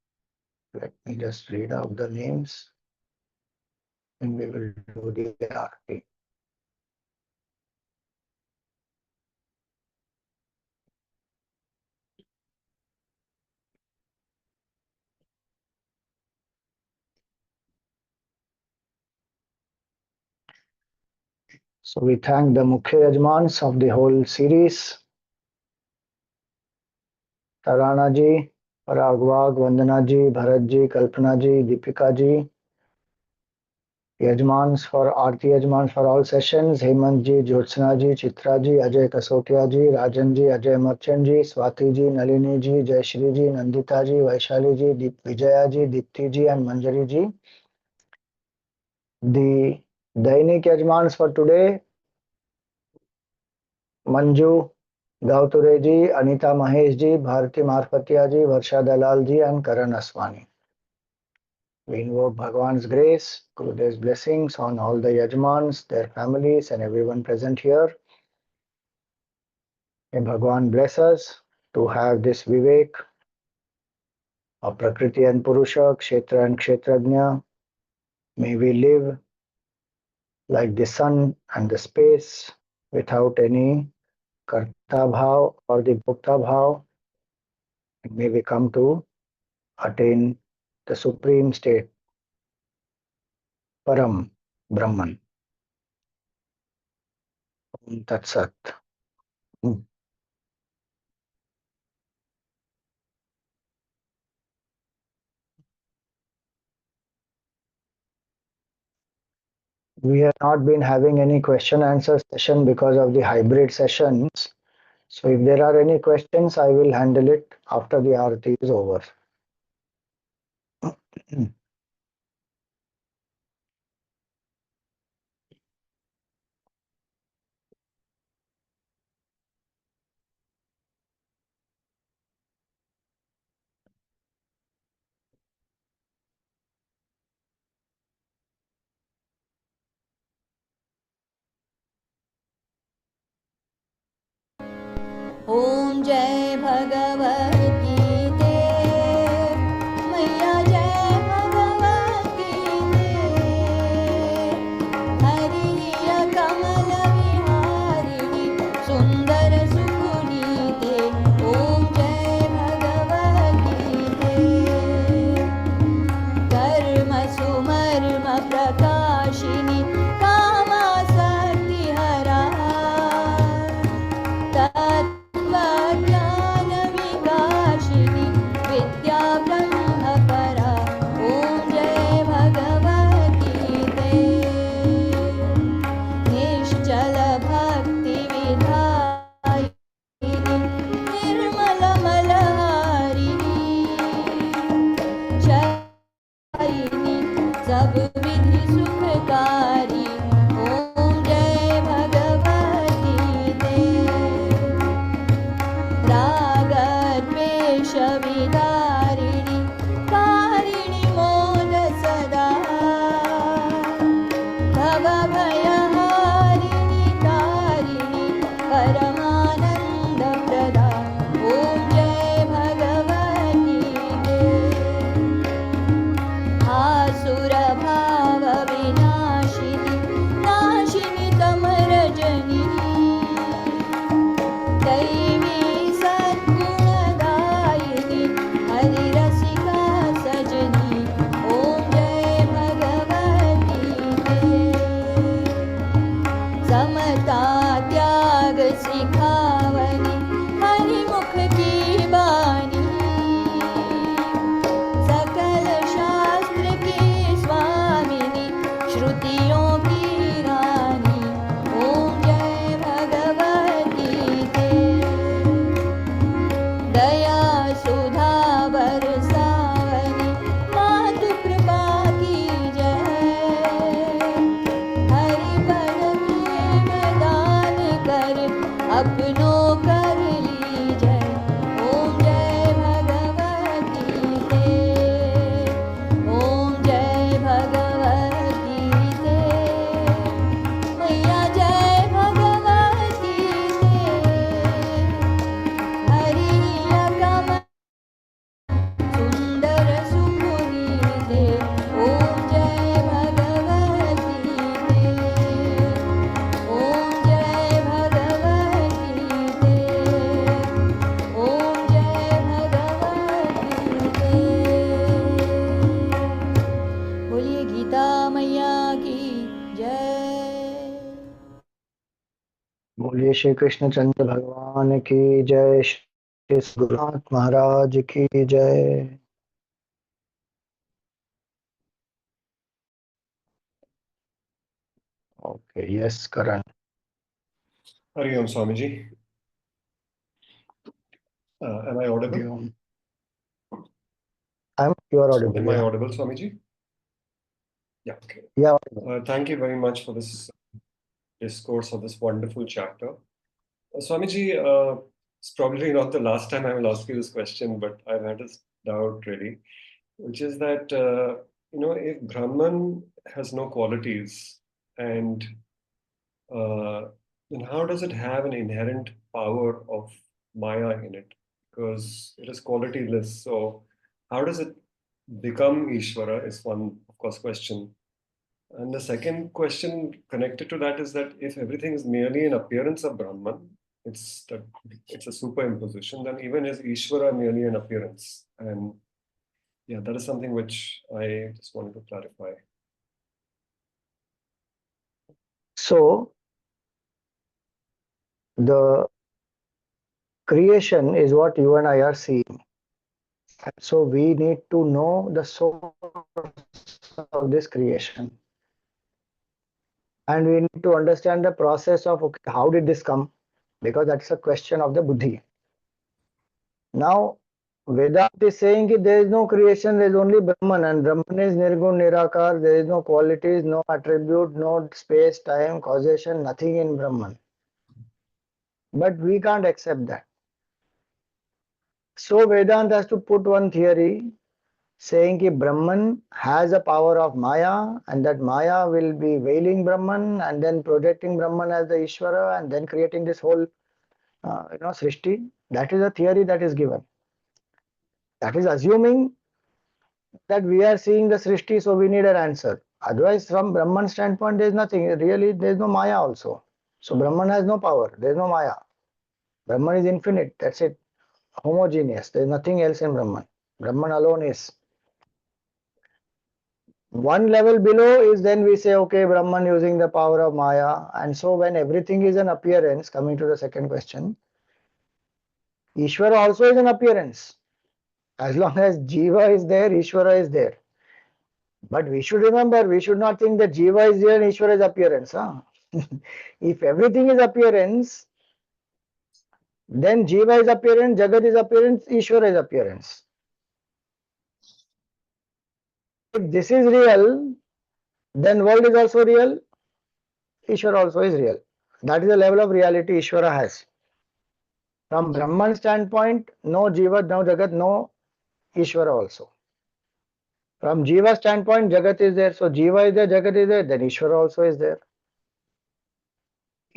let me just read out the names and we will do the Aarti. So we thank the Mukhya Yajmans of the whole series, Tarana ji, Paragwag, Vandana ji, Bharat ji, Kalpana ji, Deepika ji, Yajmans for Aarti Yajmans for all sessions, Hemant ji, Jyotsna ji, Chitra ji, Ajay Kasotia ji, Rajan ji, Ajay Merchant ji, Swati ji, Nalini ji, Jayashri ji, Nandita ji, Vaishali ji, Vijaya ji, Dipti ji and Manjari ji. The Dainik Yajmans for today, Manju, Gauture ji, Anita Mahesh ji, Bharati Marfatia ji, Varsha Dalal ji and Karan Aswani. We invoke Bhagwan's grace, Gurudev's blessings on all the Yajmans, their families and everyone present here. May Bhagwan bless us to have this Vivek of Prakriti and Purusha, Kshetra and Kshetrajna. May we live like the sun and the space without any Karta Bhav or the Bhokta Bhav. May we come to attain the supreme state, Param Brahman. Tat Sat. We have not been having any question answer session because of the hybrid sessions. So if there are any questions, I will handle it after the Aarti is over. ॐ जय भगवती मैया जय भगवती हरिय कमल विहारिणि सुंदर सुपुनीते ॐ जय भगवती कर्म सुमर्म प्रकाशिनि कामासक्ति हरा ज्ञान विकाशिनी विद्या ब्रह्म परा ॐ जय भगवती निश्चल भक्ति विधायिनी निर्मल मलहारिणी शायिनी सब विधि सुखकारी ॐ जय भगवती रागद्वेष विदारिणि कारिणि मोद सदा भव भयहारिणि तारिणि परमानन्द प्रदा ॐ जय भगवती आसुर भाव विनाशिनि नाशिनि तमरजनी दैवी सद्गुणदायिनी हरिरसिका सजनी ॐ जय भगवती समता त्याग सिखावनी हरिमुख की बानी सकल शास्त्र की स्वामिनी श्रुति अपनों कर लीजै। ओम जय भगवती ते, ओम जय भगवती ते, मैया जय भगवती ते। हरि कमल सुंदर सुपुनीते, ओम जय भगवती ते, ओम जय भगवती ते, ओम जय भगवती ते। बोलिए गीता मैया की जय। बोलिए श्री कृष्णचंद्र भगवान की जय, श्री गुरुनाथ महाराज की जय। Okay, yes, Karan. Hari Om Swamiji. Am I audible? You are audible. Am I Yeah. audible, Swamiji? Yeah, okay. Yeah. Thank you very much for this discourse of this wonderful chapter. Swamiji, it's probably not the last time I will ask you this question, but I've had this doubt really, which is that, if Brahman has no qualities, and then how does it have an inherent power of Maya in it? Because it is qualityless. So, how does it become Ishvara is one, of course, question. And the second question connected to that is that if everything is merely an appearance of Brahman, it's that it's a superimposition, then even is Ishvara merely an appearance? And yeah, that is something which I just wanted to clarify. So the creation is what you and I are seeing. So we need to know the source of this creation. And we need to understand the process of, okay, how did this come? Because that's a question of the buddhi. Now, Vedanta is saying that there is no creation, there is only Brahman, and Brahman is Nirgun, Nirakar, there is no qualities, no attribute, no space, time, causation, nothing in Brahman. But we can't accept that. So Vedanta has to put one theory saying that Brahman has a power of Maya, and that Maya will be veiling Brahman and then projecting Brahman as the Ishvara and then creating this whole Srishti. That is a theory that is given. That is assuming that we are seeing the Srishti, so we need an answer. Otherwise, from Brahman standpoint, there is nothing. Really, there is no Maya also. So Brahman has no power. There is no Maya. Brahman is infinite. That's it. Homogeneous. There is nothing else in Brahman. Brahman alone is. One level below is then we say, okay, Brahman using the power of Maya. And so when everything is an appearance, coming to the second question, Ishvara also is an appearance. As long as Jiva is there, Ishvara is there. But we should remember, we should not think that Jiva is there and Ishvara is appearance. Huh? If everything is appearance, then Jiva is appearance, Jagat is appearance, Ishvara is appearance. If this is real, then world is also real, Ishvara also is real. That is the level of reality Ishvara has. From Brahman standpoint, no Jiva, no Jagat, no Ishvara also. From Jiva standpoint, Jagat is there. So Jiva is there, Jagat is there, then Ishvara also is there.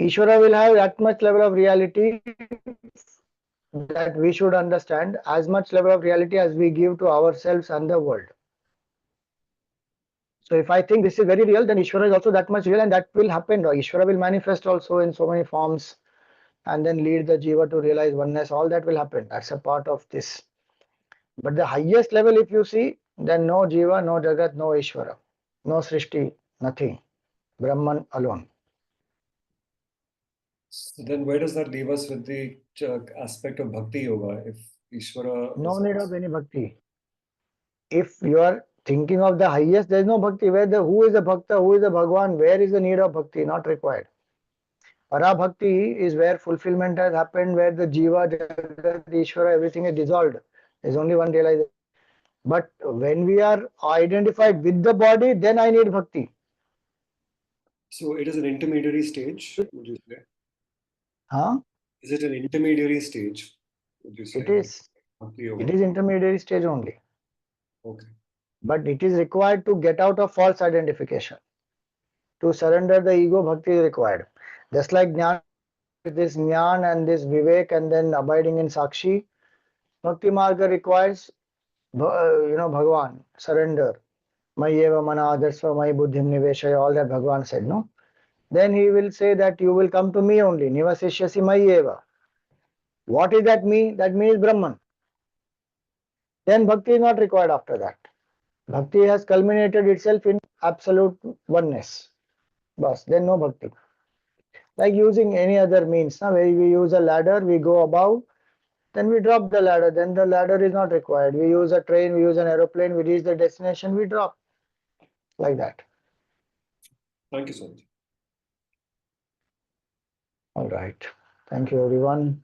Ishvara will have that much level of reality that we should understand, as much level of reality as we give to ourselves and the world. So if I think this is very real, then Ishvara is also that much real, and that will happen. Ishvara will manifest also in so many forms and then lead the Jiva to realize oneness. All that will happen. That's a part of this. But the highest level, if you see, then no Jiva, no Jagat, no Ishvara, no Srishti, nothing. Brahman alone. So then where does that leave us with the aspect of Bhakti Yoga? If Ishvara No need of any bhakti. If you are thinking of the highest, there is no bhakti. Who is the bhakta, who is the Bhagwan, where is the need of bhakti? Not required. Para bhakti is where fulfillment has happened, where the Jiva, Jagat, Ishvara, everything is dissolved. There is only one realization. But when we are identified with the body, then I need bhakti. So it is an intermediary stage, would you say? Huh? Is it an intermediary stage, would you say? It is. Bhakti It yoga? is intermediary stage only. Okay. But it is required to get out of false identification. To surrender the ego, bhakti is required. Just like jnana, this jnana and this vivek and then abiding in sakshi, bhakti marga requires, Bhagavan, surrender. Mayeva manadarsva mai buddhim niveshaya, all that Bhagavan said, no? Then he will say that you will come to me only, nivasishyasi mayeva. What is that me? That me is Brahman. Then bhakti is not required after that. Bhakti has culminated itself in absolute oneness. Bas, then no bhakti. Like using any other means, na, where we use a ladder, we go above, then we drop the ladder, then the ladder is not required. We use a train, we use an aeroplane, we reach the destination, we drop. Like that. Thank you so much. All right. Thank you, everyone.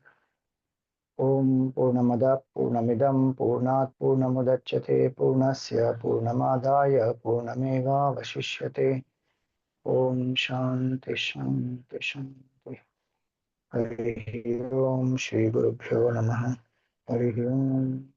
Om Purnamada Purnamidam Purnat Purnamudachyate Purnasya Purnamadaya Purnameva Vashishyate. Om Shanti Shanti Shanti. Hari Om Shri Guru Bhyo Namaha. Hari Om.